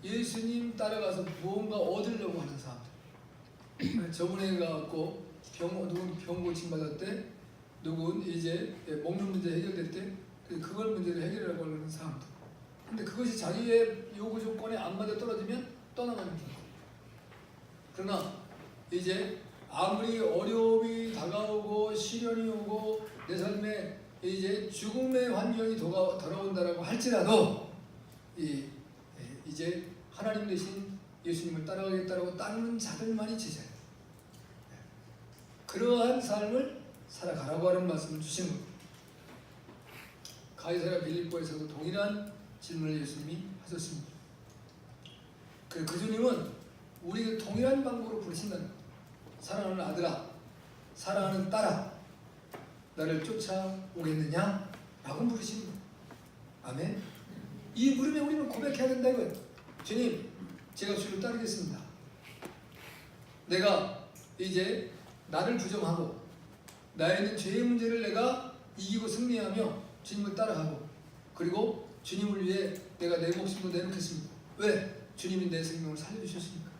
S1: 예수님 따라가서 무언가 얻으려고 하는 사람들. 저번에 가고 누군 병 고침 받았대, 누군 이제 먹는 문제 해결될 때 그걸 문제를 해결하려고 하는 사람들. 근데 그것이 자기의 요구 조건에 안 맞아 떨어지면 떠나가는 거예요. 그러나 이제 아무리 어려움이 다가오고 시련이 오고 내 삶에 이제 죽음의 환경이 돌아온다라고 할지라도 이제 하나님 대신 예수님을 따라가겠다라고 따르는 자들만이 제자예요. 그러한 삶을 살아가라고 하는 말씀을 주신 겁니다. 가이사랴 빌립보에서도 동일한 질문을 예수님이 하셨습니다. 그 주님은 우리를 동일한 방법으로 부르신다는 거예요. 사랑하는 아들아, 사랑하는 딸아, 나를 쫓아오겠느냐? 라고 부르시는 거예요. 아멘. 이 물음에 우리는 고백해야 된다 이거예요. 주님, 제가 주를 따르겠습니다. 내가 이제 나를 부정하고 나에 있는 죄의 문제를 내가 이기고 승리하며 주님을 따라가고, 그리고 주님을 위해 내가 내 목숨도 내놓겠습니다. 왜? 주님이 내 생명을 살려주셨으니까.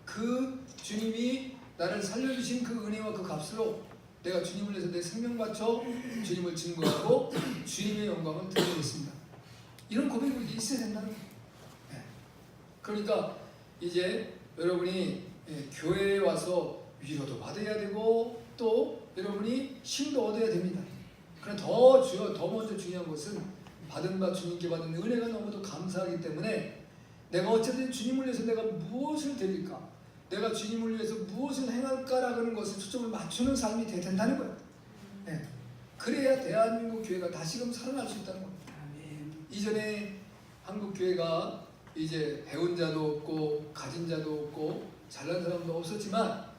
S1: 그 주님이 나를 살려주신 그 은혜와 그 값으로 내가 주님을 위해서 내 생명 바쳐 주님을 증거하고 주님의 영광을 드리겠습니다. 이런 고백이 있어야 된다는 거예요. 그러니까 이제 여러분이 교회에 와서 위로도 받아야 되고 또 여러분이 힘도 얻어야 됩니다. 그러나 더 먼저 중요한 것은 받은 바 주님께 받은 은혜가 너무도 감사하기 때문에 내가 어쨌든 주님을 위해서 내가 무엇을 드릴까, 내가 주님을 위해서 무엇을 행할까라는 것에 초점을 맞추는 삶이 돼야 된다는 거예요. 그래야 대한민국 교회가 다시금 살아날 수 있다는 겁니다. 이전에 한국 교회가 이제 배운 자도 없고 가진 자도 없고 잘난 사람도 없었지만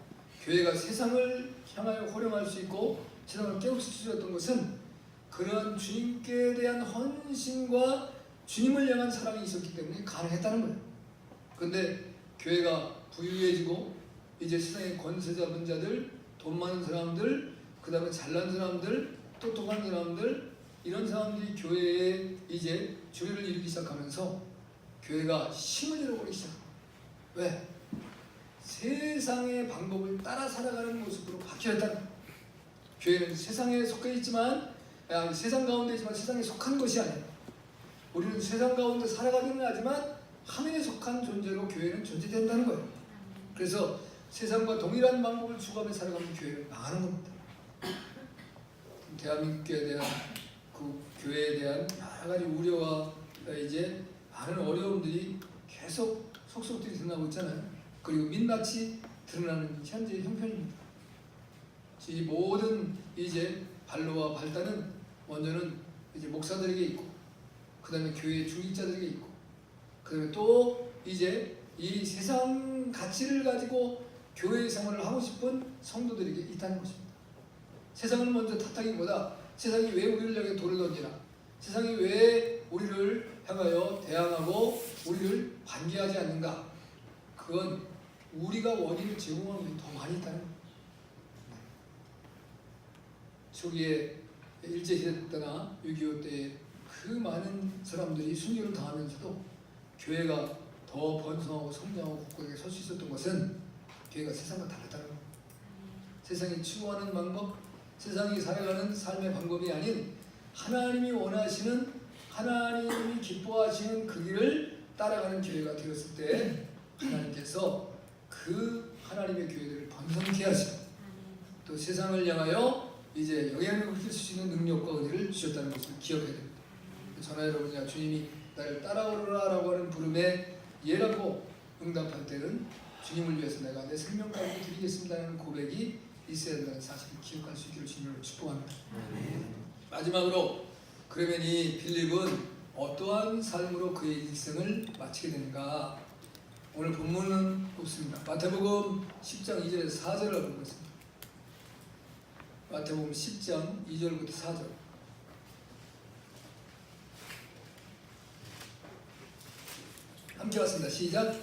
S1: 교회가 세상을 향하여 호령할 수 있고 세상을 깨우칠 수 있었던 것은 그런 주님께 대한 헌신과 주님을 향한 사랑이 있었기 때문에 가능했다는 거예요. 그런데 교회가 부유해지고 이제 세상의 권세 잡은 자들, 돈 많은 사람들, 그 다음에 잘난 사람들, 똑똑한 사람들, 이런 사람들이 교회에 이제 주류를 이루기 시작하면서 교회가 힘을 잃어버리기 시작합니다. 왜? 세상의 방법을 따라 살아가는 모습으로 바뀌었다는 거예요. 교회는 세상에 속해 있지만, 세상 가운데 있지만 세상에 속한 것이 아니에요. 우리는 세상 가운데 살아가기는 하지만 하늘에 속한 존재로 교회는 존재된다는 거예요. 그래서 세상과 동일한 방법을 추구하며 살아가면 교회는 망하는 겁니다. 대한민국에 대한 그 교회에 대한 여러 가지 우려와 이제 많은 어려움들이 계속 속속들이 드러나고 있잖아요. 그리고 민낯이 드러나는 현재의 형편입니다. 이 모든 이제 반로와 발단은 먼저는 이제 목사들에게 있고, 그 다음에 교회 중직자들에게 있고, 그 다음에 또 이제 이 세상 가치를 가지고 교회 생활을 하고 싶은 성도들에게 있다는 것입니다. 세상을 먼저 탓하기보다 세상이 왜 우리를 향해 돌을 던지나, 세상이 왜 우리를 향하여 대항하고 우리를 반기하지 않는가, 그건 우리가 원인을 제공하는 게 더 많이 있다는 거예요. 초기에 일제시대 때나 6.25 때 그 많은 사람들이 순교를 당하면서도 교회가 더 번성하고 성장하고 굳건하게 설 수 있었던 것은 교회가 세상과 다르다는 거예요. 세상이 추구하는 방법, 세상이 살아가는 삶의 방법이 아닌 하나님이 원하시는, 하나님이 기뻐하시는 그 길을 따라가는 교회가 되었을 때 하나님께서 그 하나님의 교회들을 번성케 하시고 또 세상을 향하여 이제 영향력을 끼칠 수 있는 능력과 은혜를 주셨다는 것을 기억해야 됩니다. 저나 여러분이나 주님이 나를 따라오라 라고 하는 부름에 예라고 응답할 때는 주님을 위해서 내가 내 생명까지 드리겠습니다라는 고백이 있어야 된다는 사실을 기억할 수 있기를 주님으로 축복합니다. 마지막으로 그러면 이 빌립은 어떠한 삶으로 그의 일생을 마치게 되는가? 오늘 본문은 없습니다. 마태복음 10장 2절에서 4절을 보고 있습니다. 마태복음 10장 2절부터 4절. 함께 왔습니다. 시작.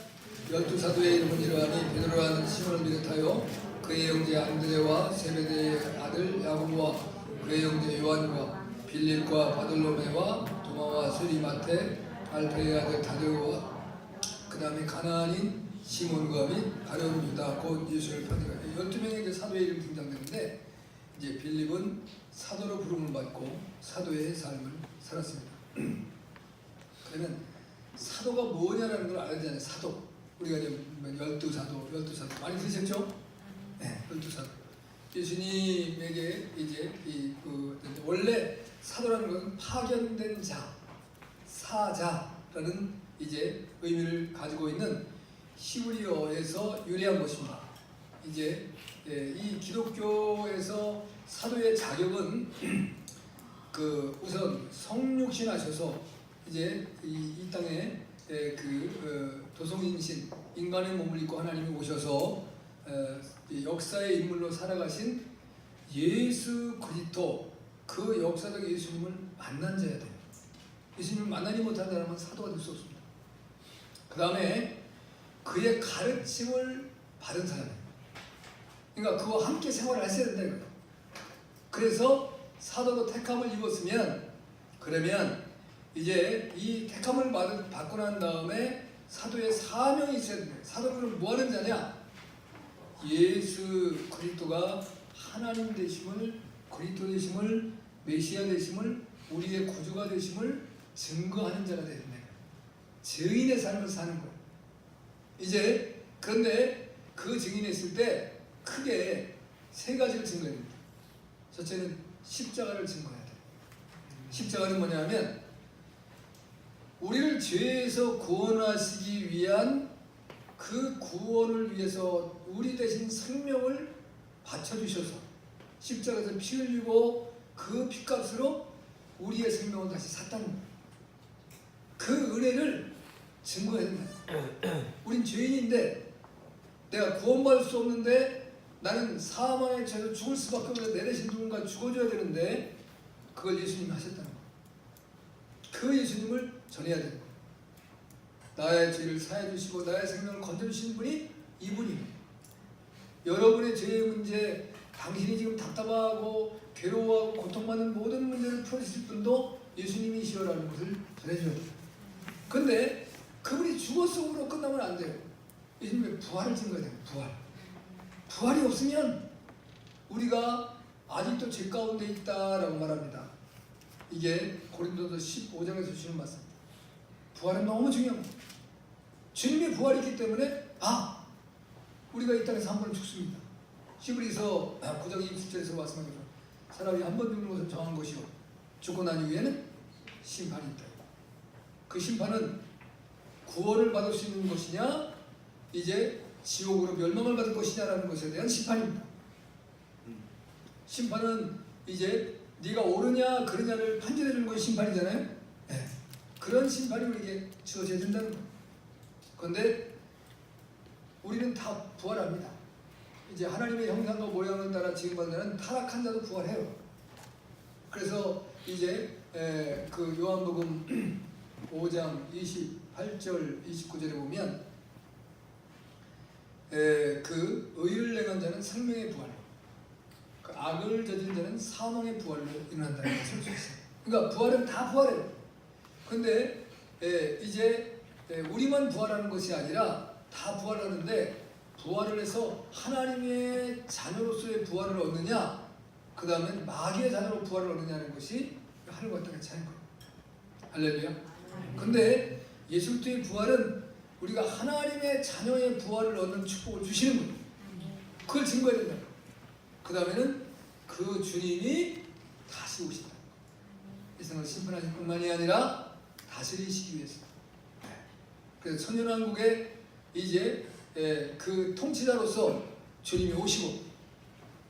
S1: 12사도의 이름은 이러하니 베드로라는 시몬을 비롯하여 그의 형제 안드레와 세베대의 아들 야고보와 그의 형제 요한과 빌립과 바돌로메와 도마와 수리마테 알페의 아들 다데오와 그 다음에 가나안인 시몬과 및 가룟 유다 곧 예수를 편지하여 12명의 이제 사도의 이름이 등장되는데 이제 빌립은 사도로 부름을 받고 사도의 삶을 살았습니다. 그러면 사도가 뭐냐라는 걸 알아야 되잖아요. 사도. 우리가 이제 12사도 많이 들으셨죠? 네, 12사도. 예수님에게 이제 원래 사도라는 것은 파견된 자, 사자라는 이제 의미를 가지고 있는 히브리어에서 유래한 것입니다. 이제 이 기독교에서 사도의 자격은 우선 성육신하셔서 이제 이 땅에 도성인신 인간의 몸을 입고 하나님이 오셔서 역사의 인물로 살아가신 예수 그리스도, 그 역사적 예수님을 만난 자야 돼요. 예수님을 만나지 못한 사람은 사도가 될 수 없습니다. 그 다음에 그의 가르침을 받은 사람이에요. 그러니까 그와 함께 생활을 했어야 된다 이거예요. 그래서 사도로 택함을 입었으면, 그러면 이제 이 택함을 받고 난 다음에 사도의 사명이 있어야 됩니다. 사도는 뭐 하는 자냐? 예수 그리스도가 하나님 되심을, 그리스도 되심을, 메시아 되심을, 우리의 구주가 되심을 증거하는 자가 되는 거예요. 증인의 삶을 사는 거예요. 이제 그런데 그 증인했을 때 크게 세 가지를 증거해야 됩니다. 첫째는 십자가를 증거해야 돼요. 십자가는 뭐냐면 우리를 죄에서 구원하시기 위한 그 구원을 위해서 우리 대신 생명을 바쳐주셔서 십자가에서 피 흘리고 그 피값으로 우리의 생명을 다시 샀다는 거예요. 그 은혜를 증거해야 된다. 우린 죄인인데 내가 구원받을 수 없는데 나는 사망의 죄로 죽을 수밖에 없는데 내 대신 누군가 죽어줘야 되는데 그걸 예수님이 하셨다는 거예요. 그 예수님을 전해야 되는 거예요. 나의 죄를 사해 주시고 나의 생명을 건져주시는 분이 이분이에요. 여러분의 죄의 문제, 당신이 지금 답답하고 괴로워하고 고통받는 모든 문제를 풀어주실 분도 예수님이시여라는 것을 전해줘야 돼요. 그런데 그분이 죽었음으로 끝나면 안 돼요. 예수님의 부활을 증거해야 돼요. 부활이 없으면 우리가 아직도 죄 가운데 있다라고 말합니다. 이게 고린도서 15장에서 주시는 말씀입니다. 부활은 너무 중요합니다. 주님의 부활이 있기 때문에 우리가 이 땅에서 한 번 죽습니다. 히브리서 9장 27절에서 말씀하기로 사람이 한 번 죽는 것은 정한 것이요 죽고 난 이후에는 심판이 있다. 그 심판은 구원을 받을 수 있는 것이냐 이제 지옥으로 멸망을 받을 것이냐라는 것에 대한 심판입니다. 심판은 이제 네가 옳으냐 그르냐를 판단해 주는 것이 심판이잖아요. 네. 그런 심판이 우리에게 주어져야 된다는 거예요. 그런데 우리는 다 부활합니다. 이제 하나님의 형상과 모양을 따라 지음받는 자는 타락한 자도 부활해요. 그래서 이제 그 요한복음 5장 28절 29절에 보면 그 의를 행한 자는 생명의 부활로 그 악을 저지른 자는 사망의 부활로 일어난다는 것을 볼 수 있어요. 그러니까 부활은 다 부활해요. 근데 이제 우리만 부활하는 것이 아니라 다 부활하는데 부활을 해서 하나님의 자녀로서의 부활을 얻느냐 그 다음에 마귀의 자녀로 부활을 얻느냐는 것이 하늘과 땅의 차이인 거예요. 할렐루야. 근데 예수 그리스도의 부활은 우리가 하나님의 자녀의 부활을 얻는 축복을 주시는 거예요. 그걸 증거해야 된다. 그 다음에는 그 주님이 다시 오신다. 이 세상을 심판하실 뿐만이 아니라 다스리시기 위해서. 그래서 천년왕국에 이제 그 통치자로서 주님이 오시고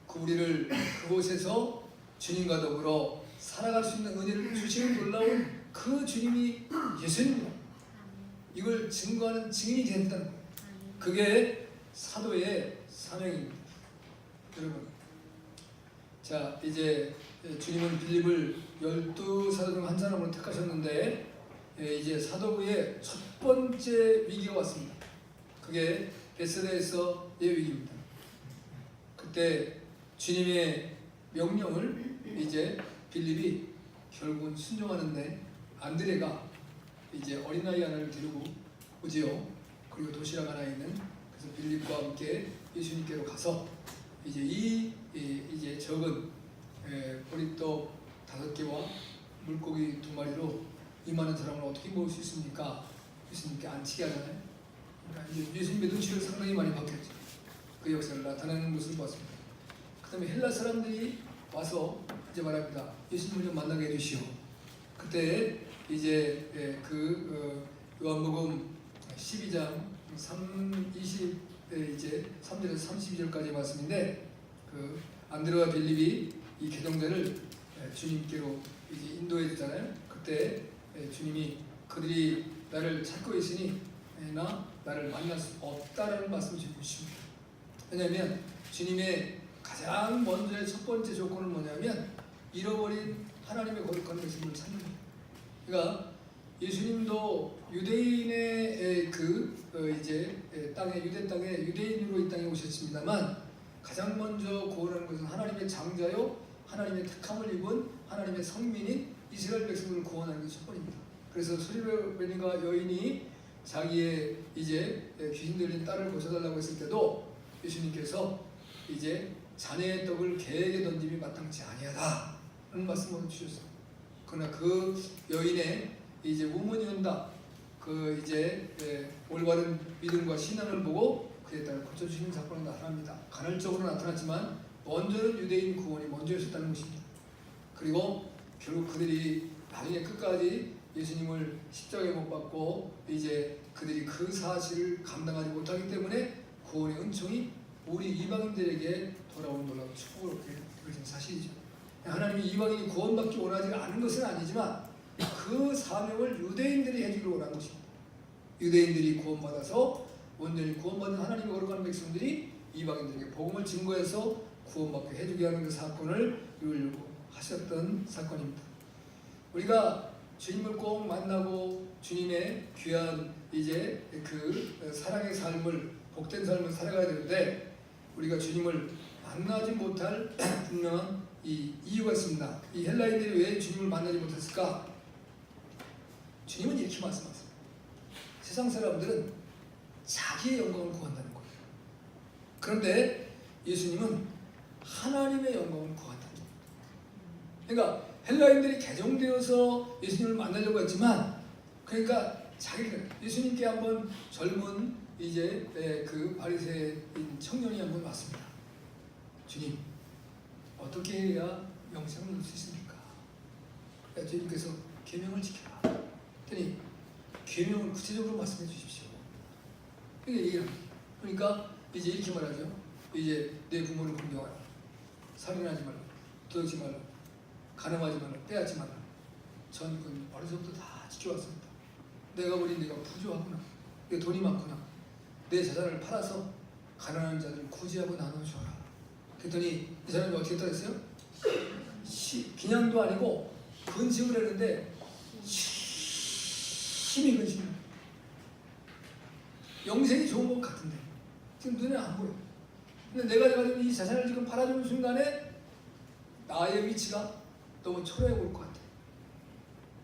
S1: 그 우리를 그곳에서 주님과 더불어 살아갈 수 있는 은혜를 주시는 놀라운 그 주님이 예수님입니다. 이걸 증거하는 증인이 된다는 거예요. 그게 사도의 사명입니다. 여러분, 자 이제 주님은 빌립을 12사도 중 한 사람으로 택하셨는데 이제 사도부의 첫 번째 위기가 왔습니다. 그게 베세다에서 위기입니다. 그때 주님의 명령을 이제 빌립이 결국은 순종하는데 안드레가 이제 어린아이 하나를 데리고 오지요. 그리고 도시락 하나 있는 그래서 빌립과 함께 예수님께로 가서 이제 이제 적은 보리떡 5개와 물고기 2마리로 이 많은 사람을 어떻게 먹을 수 있습니까? 예수님께 안치게 하잖아요. 그러니까 이제 예수님의 눈치를 상당히 많이 받겠죠. 그 역사를 나타내는 모습을 봤습니다. 그 다음에 헬라 사람들이 와서 이제 말합니다. 예수님을 좀 만나게 해주시오. 그때 이제 요한복음 12장 이제 3절에서 32절까지 말씀인데 그 안드레와 빌립이 이 개종자를 주님께로 이제 인도해 주잖아요. 그때 주님이 그들이 나를 찾고 있으니 나를 만날 수 없다라는 말씀을 주고 싶습니다. 왜냐하면 주님의 가장 먼저의 첫 번째 조건은 뭐냐면 잃어버린 하나님의 거룩한 백성을 찾는 거예요. 그러니까 예수님도 유대인의 이제 땅에 유대 땅에 유대인으로 이 땅에 오셨습니다만 가장 먼저 구원하는 것은 하나님의 장자요 하나님의 택함을 입은 하나님의 성민인 이스라엘 백성을 구원하는 것이 첫 번입니다. 그래서 수리베니가 여인이 자기의 이제 귀신 들린 딸을 고쳐달라고 했을 때도 예수님께서 이제 자네의 떡을 개에게 던짐이 마땅치 아니하다는 말씀을 주셨어요. 그러나 그 여인의 이제 우문이 온다. 그 이제 올바른 믿음과 신앙을 보고 그에 따라 고쳐주시는 사건이 나타납니다. 간헐적으로 나타났지만 먼저는 유대인 구원이 먼저 있었다는 것입니다. 그리고 결국 그들이 나중에 끝까지 예수님을 십자가에 못 박고 이제 그들이 그 사실을 감당하지 못하기 때문에 구원의 은총이 우리 이방인들에게 돌아온 놀라운 축복을 얻게 되는 사실이죠. 하나님이 이방인이 구원받기 원하지 않은 것은 아니지만 그 사명을 유대인들이 해주기로 원한 것입니다. 유대인들이 구원받아서 온전히 구원받은 하나님의 거룩한 백성들이 이방인들에게 복음을 증거해서 구원받게 해주게 하는 그 사건을 이루려고 하셨던 사건입니다. 우리가 주님을 꼭 만나고 주님의 귀한 이제 그 사랑의 삶을 복된 삶을 살아가야 되는데 우리가 주님을 만나지 못할 분명한 이 이유가 있습니다. 이 헬라인들이 왜 주님을 만나지 못했을까? 주님은 이렇게 말씀하세요. 세상 사람들은 자기의 영광을 구한다는 거예요. 그런데 예수님은 하나님의 영광을 구한다는 거예요. 그러니까 헬라인들이 개종되어서 예수님을 만나려고 했지만 그러니까 자기를 예수님께 한번 젊은 이제 그 바리새인 청년이 한번 왔습니다. 주님, 어떻게 해야 영생을 얻을 수 있습니까? 주님께서 계명을 지켜라. 그랬더니 계명을 구체적으로 말씀해 주십시오. 이게 얘기합니다. 그러니까 이제 이렇게 말하죠. 이제 내 부모를 공경하라. 살인하지 말라. 도둑질 말라. 간음하지 말라. 빼앗지 말라. 전 그 어려서부터 다 지켜왔습니다. 내가 보니 내가 부조하구나. 내 돈이 많구나. 내 재산을 팔아서 가난한 자들을 구제하고 나눠줘라. 그랬더니 이 사람이 어떻게 했다고 했어요? 그냥도 아니고 근심을 했는데 심히 근심을. 영생이 좋은 것 같은데 지금 눈에 안 보여. 근데 내가 가지고 이 재산을 지금 팔아주는 순간에 나의 위치가 너무 초라해 보일 것 같아.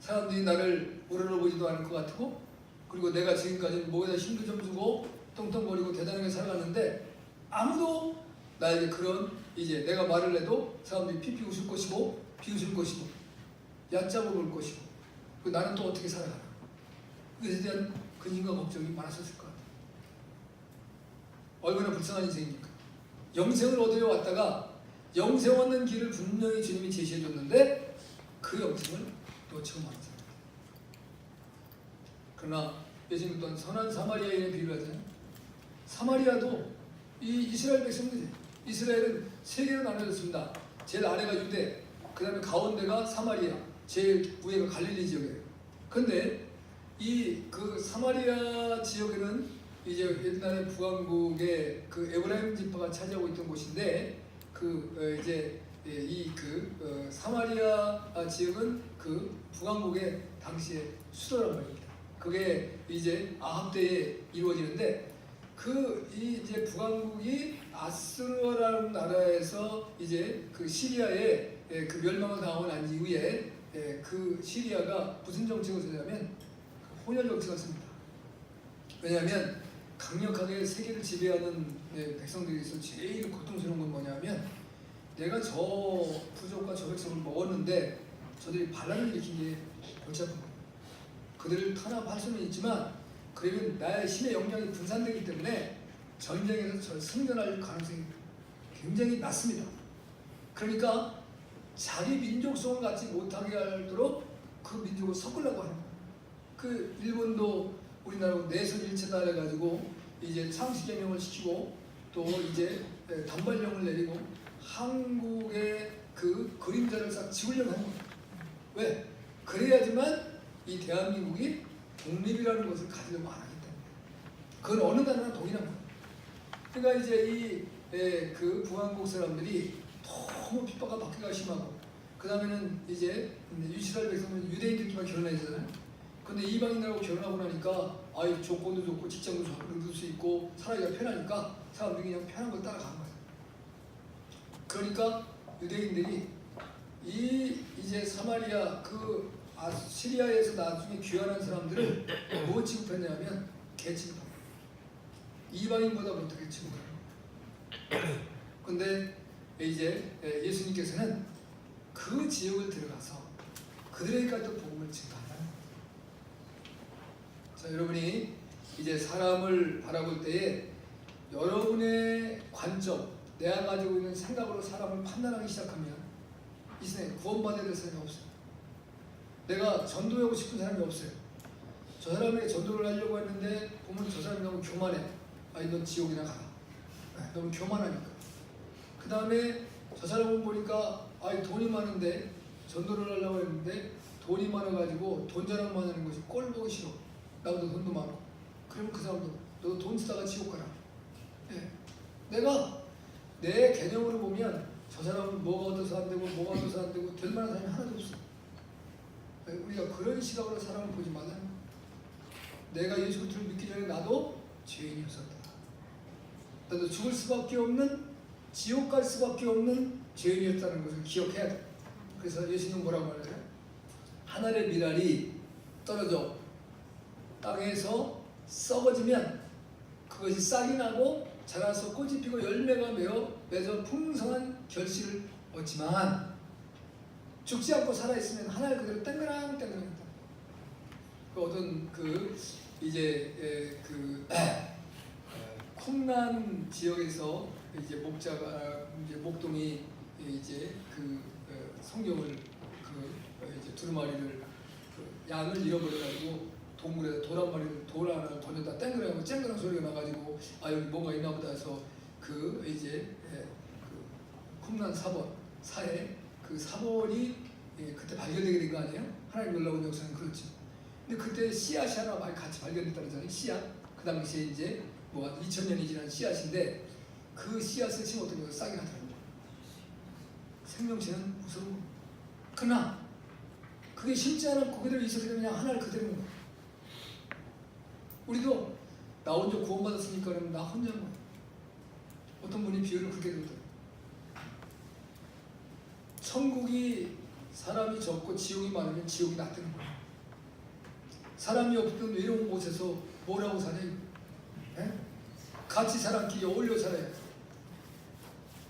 S1: 사람들이 나를 우러러보지도 않을 것 같고, 그리고 내가 지금까지 목에다 힘도 좀 주고 떵떵거리고 대단하게 살아갔는데 아무도 나에게 그런 이제 내가 말을 해도 사람들이 피피 웃을 것이고 비웃을 것이고 얕잡아 볼 것이고, 그리고 나는 또 어떻게 살아가나, 그것에 대한 근심과 걱정이 많았었을 것 같아요. 얼마나 불쌍한 인생입니까? 영생을 얻으려 왔다가 영생 얻는 길을 분명히 주님이 제시해 줬는데 그 영생을 놓치고 만 사람. 그러나 예수님 또한 선한 사마리아인의 비유를 하잖아요. 사마리아도 이 이스라엘 백성들이, 이스라엘은 세 개로 나눠졌습니다. 제일 아래가 유대, 그 다음에 가운데가 사마리아, 제일 위에가 갈릴리 지역이에요. 근데 이 그 사마리아 지역에는 이제 옛날에 북왕국의 그 에브라임 지파가 차지하고 있던 곳인데, 그 이제 이 그 사마리아 지역은 그 북왕국의 당시의 수도란 말입니다. 그게 이제 아합 때에 이루어지는데, 그 이제 북왕국이 아스루라는 나라에서 이제 그 시리아에 그 멸망을 당하고 난 이후에 그 시리아가 무슨 정책을 쓰냐면 혼혈 정책을 씁니다. 왜냐하면 강력하게 세계를 지배하는 백성들에서 제일 고통스러운 건 뭐냐면, 내가 저 부족과 저 백성을 먹었는데 저들이 반란을 일으킨 게 골치 아픈 거예요. 그들을 탄압할 수는 있지만 그러면 나의 힘의 영향이 분산되기 때문에 전쟁에서 승전할 가능성이 굉장히 낮습니다. 그러니까 자기 민족성을 갖지 못하게 하도록 그 민족을 섞으려고 하는 거예요. 그 일본도 우리나라하고 내선 일체다 해가지고 이제 상시개명을 시키고 또 이제 단발령을 내리고 한국의 그 그림자를 싹 지우려고 하는 거예요. 왜? 그래야지만 이 대한민국이 독립이라는 것을 가지려고 안 하기 때문에. 그건 어느 나라나 동일한 거예요. 그러니까 이제 이 그 북한국 사람들이 너무 핍박과 박해가 심하고, 그 다음에는 이제 이스라엘 백성은 유대인들끼리만 결혼했잖아요. 근데 이방인들하고 결혼하고 나니까 아이 조건도 좋고 직장도 얻을 수 있고 살아가기가 편하니까 사람들이 그냥 편한 걸 따라가는 거예요. 그러니까 유대인들이 이제 사마리아 그 시리아에서 나중에 귀환한 사람들을 뭐 취급했냐면 개 취급합니다. 이방인보다 못하게 취급해요. 근데 이제 예수님께서는 그 지역을 들어가서 그들에게까지도 복음을 증가한다는 거예요. 자, 여러분이 이제 사람을 바라볼 때에 여러분의 관점, 내가 가지고 있는 생각으로 사람을 판단하기 시작하면 이 세상에 구원받아야 될 사람이 없어요. 내가 전도하고 싶은 사람이 없어요. 저 사람에게 전도를 하려고 했는데 보면 저 사람이 너무 교만해. 아니 넌 지옥이나 가라. 너무 교만하니까. 그 다음에 저 사람을 보니까 아이 돈이 많은데 전도를 하려고 했는데 돈이 많아가지고 돈 자랑만 하는 것이 꼴 보기 싫어. 나보다 돈도 많고. 그러면 그 사람도 너 돈 쓰다가 지옥 가라. 내가 내 개념으로 보면 저 사람은 뭐가 얻어서 안 되고 뭐가 얻어서 안 되고 될 만한 사람이 하나도 없어. 우리가 그런 시각으로 사람을 보지 말라는 거야. 내가 예수 그리스도를 믿기 전에 나도 죄인이었었다. 나도 죽을 수밖에 없는, 지옥 갈 수밖에 없는 죄인이었다는 것을 기억해야 돼. 그래서 예수님은 뭐라고 말해요? 하늘의 미랄이 떨어져 땅에서 썩어지면 그것이 싹이 나고 자라서 꽃이 피고 열매가 맺어 풍성한 결실을 얻지만 죽지 않고 살아있으면 하늘 그대로 땡그랑땡그랑하다. 어떤 그 이제 그 쿰란 지역에서 이제 목자가 이제 목동이 이제 그 성경을 이제 두루마리를 양을 잃어버려가지고 동물에다 돌 한 마리를 돌 하나 던졌다 땡그라고 쨍그랑 소리가 나가지고 아 여기 뭔가 있나보다 해서 그 이제 그 쿰란 사에 그 사본이 그때 발견되게 된 거 아니에요? 하나님 놀라운 역사는 그렇죠. 근데 그때 씨앗이 하나 많이 같이 발견됐다는 거잖아요. 씨앗. 그 당시에 이제 뭐 2000년이 지난 씨앗인데 그 씨앗을 심으면 어떤 싹이 나더라고요. 생명체는 무서워. 그러나 그게 심지 않고 그대로 있었기 때문에 그냥 하나를 그대로 먹는 거예요. 우리도 나 혼자 구원받았으니까 그러면 나 혼자인 거예요. 어떤 분이 비유를 그렇게 들더라고요. 천국이 사람이 적고 지옥이 많으면 지옥이 낫다는 거예요. 사람이 없던 외로운 곳에서 뭐라고 사냐? 같이 사람끼리 어울려 살아야 돼.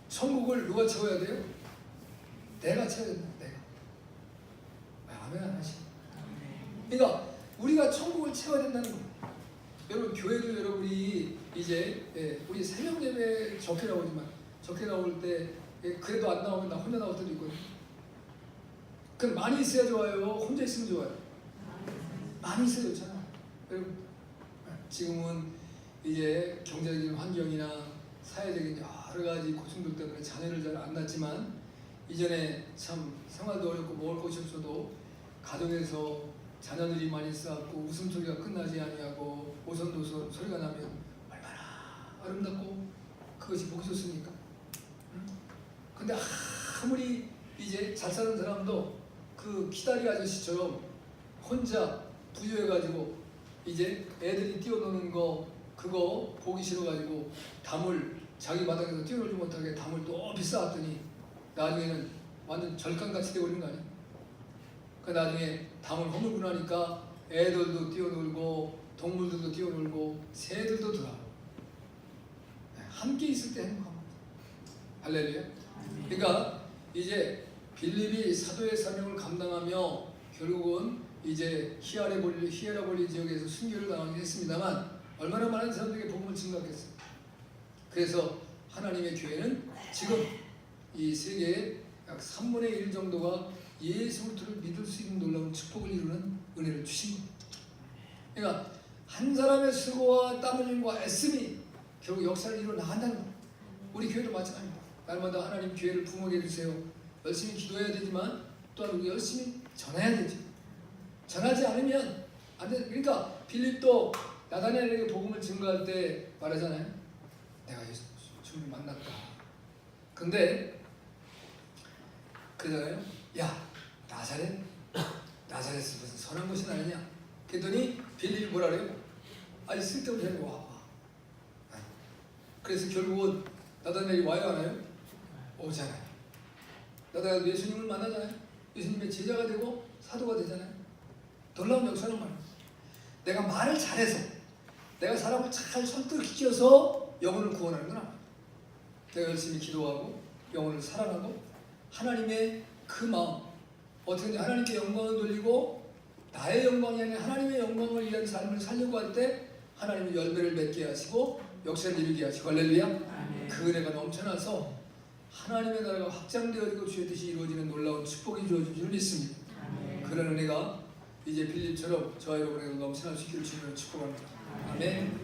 S1: 천국을 누가 채워야 돼요? 내가 채워야 된다. 내가. 아멘 안 하시? 그러니까 우리가 천국을 채워야 된다는 거예요. 여러분 교회도 여러분이 이제 우리 새벽 예배 적게 나오지만 적게 나올 때 그래도 안 나오면 나 혼자 나올 때도 있거든요. 그럼 많이 있어야 좋아요? 혼자 있으면 좋아요? 많이 있어야 좋잖아. 여러분 지금은 이제 경제적인 환경이나 사회적인 여러 가지 고충들 때문에 자녀를 잘 안 낳지만 이전에 참 생활도 어렵고 먹을 것이 없어도 가정에서 자녀들이 많이 쌓았고 웃음소리가 끝나지 아니하고 오손도손 소리가 나면 얼마나 아름답고 그것이 보기 좋습니까? 근데 아무리 이제 잘 사는 사람도 그 기다리 아저씨처럼 혼자 부유해가지고 이제 애들이 뛰어노는 거 그거 보기 싫어가지고 담을 자기 바닥에서 뛰어놀지 못하게 담을 높이 쌓았더니 나중에는 완전 절간같이 되어버린 거 아니에요? 그 나중에 담을 허물고 나니까 애들도 뛰어놀고 동물들도 뛰어놀고 새들도 들어가고 함께 있을 때 행복합니다. 할렐루야. 그러니까 이제 빌립이 사도의 사명을 감당하며 결국은 이제 히에라볼리 지역에서 순교를 당하긴 했습니다만 얼마나 많은 사람들에게 복음을 증거했겠어요. 그래서 하나님의 교회는 지금 이 세계의 약 3분의 1 정도가 예수 그리스도를 믿을 수 있는 놀라운 축복을 이루는 은혜를 주신 겁니다. 그러니까 한 사람의 수고와 땀 흘림과 애씀이 결국 역사를 이루어 나간다는 겁니다. 우리 교회도 마찬가지입니다. 날마다 하나님 교회를 부흥하게 해주세요. 열심히 기도해야 되지만 또한 우리 열심히 전해야 되죠. 전하지 않으면 안 돼. 그러니까 빌립도 나다나엘에게 복음을 증거할 때 말하잖아요. 내가 예수를 만났다. 근데 그러잖아요. 야 나사렛은 무슨 선한 곳이 아니냐. 그랬더니 빌립이 뭐라 그래요? 아니 쓸데없이 하는 거 와. 그래서 결국은 나다나엘이 와요 안 와요? 오잖아요. 나다나엘 예수님을 만나잖아요. 예수님의 제자가 되고 사도가 되잖아요. 놀라운 역사는 말이에요. 내가 말을 잘해서 내가 사람을 잘 설득시켜서 영혼을 구원하는 건 아니에요. 내가 열심히 기도하고 영혼을 사랑하고 하나님의 그 마음 어떻게 하나님께 영광을 돌리고 나의 영광이 아니라 하나님의 영광을 위한 삶을 살려고 할 때 하나님이 열매를 맺게 하시고 역사를 이루게 하시고 할렐루야. 그 은혜가 넘쳐나서 하나님의 나라가 확장되어지고 주의 뜻이 이루어지는 놀라운 축복이 주어진 줄 믿습니다. 그런 은혜가 이제 빌립처럼 저와 여러분에게 넘쳐날 수 있기를 주님으로 축복합니다. 아멘.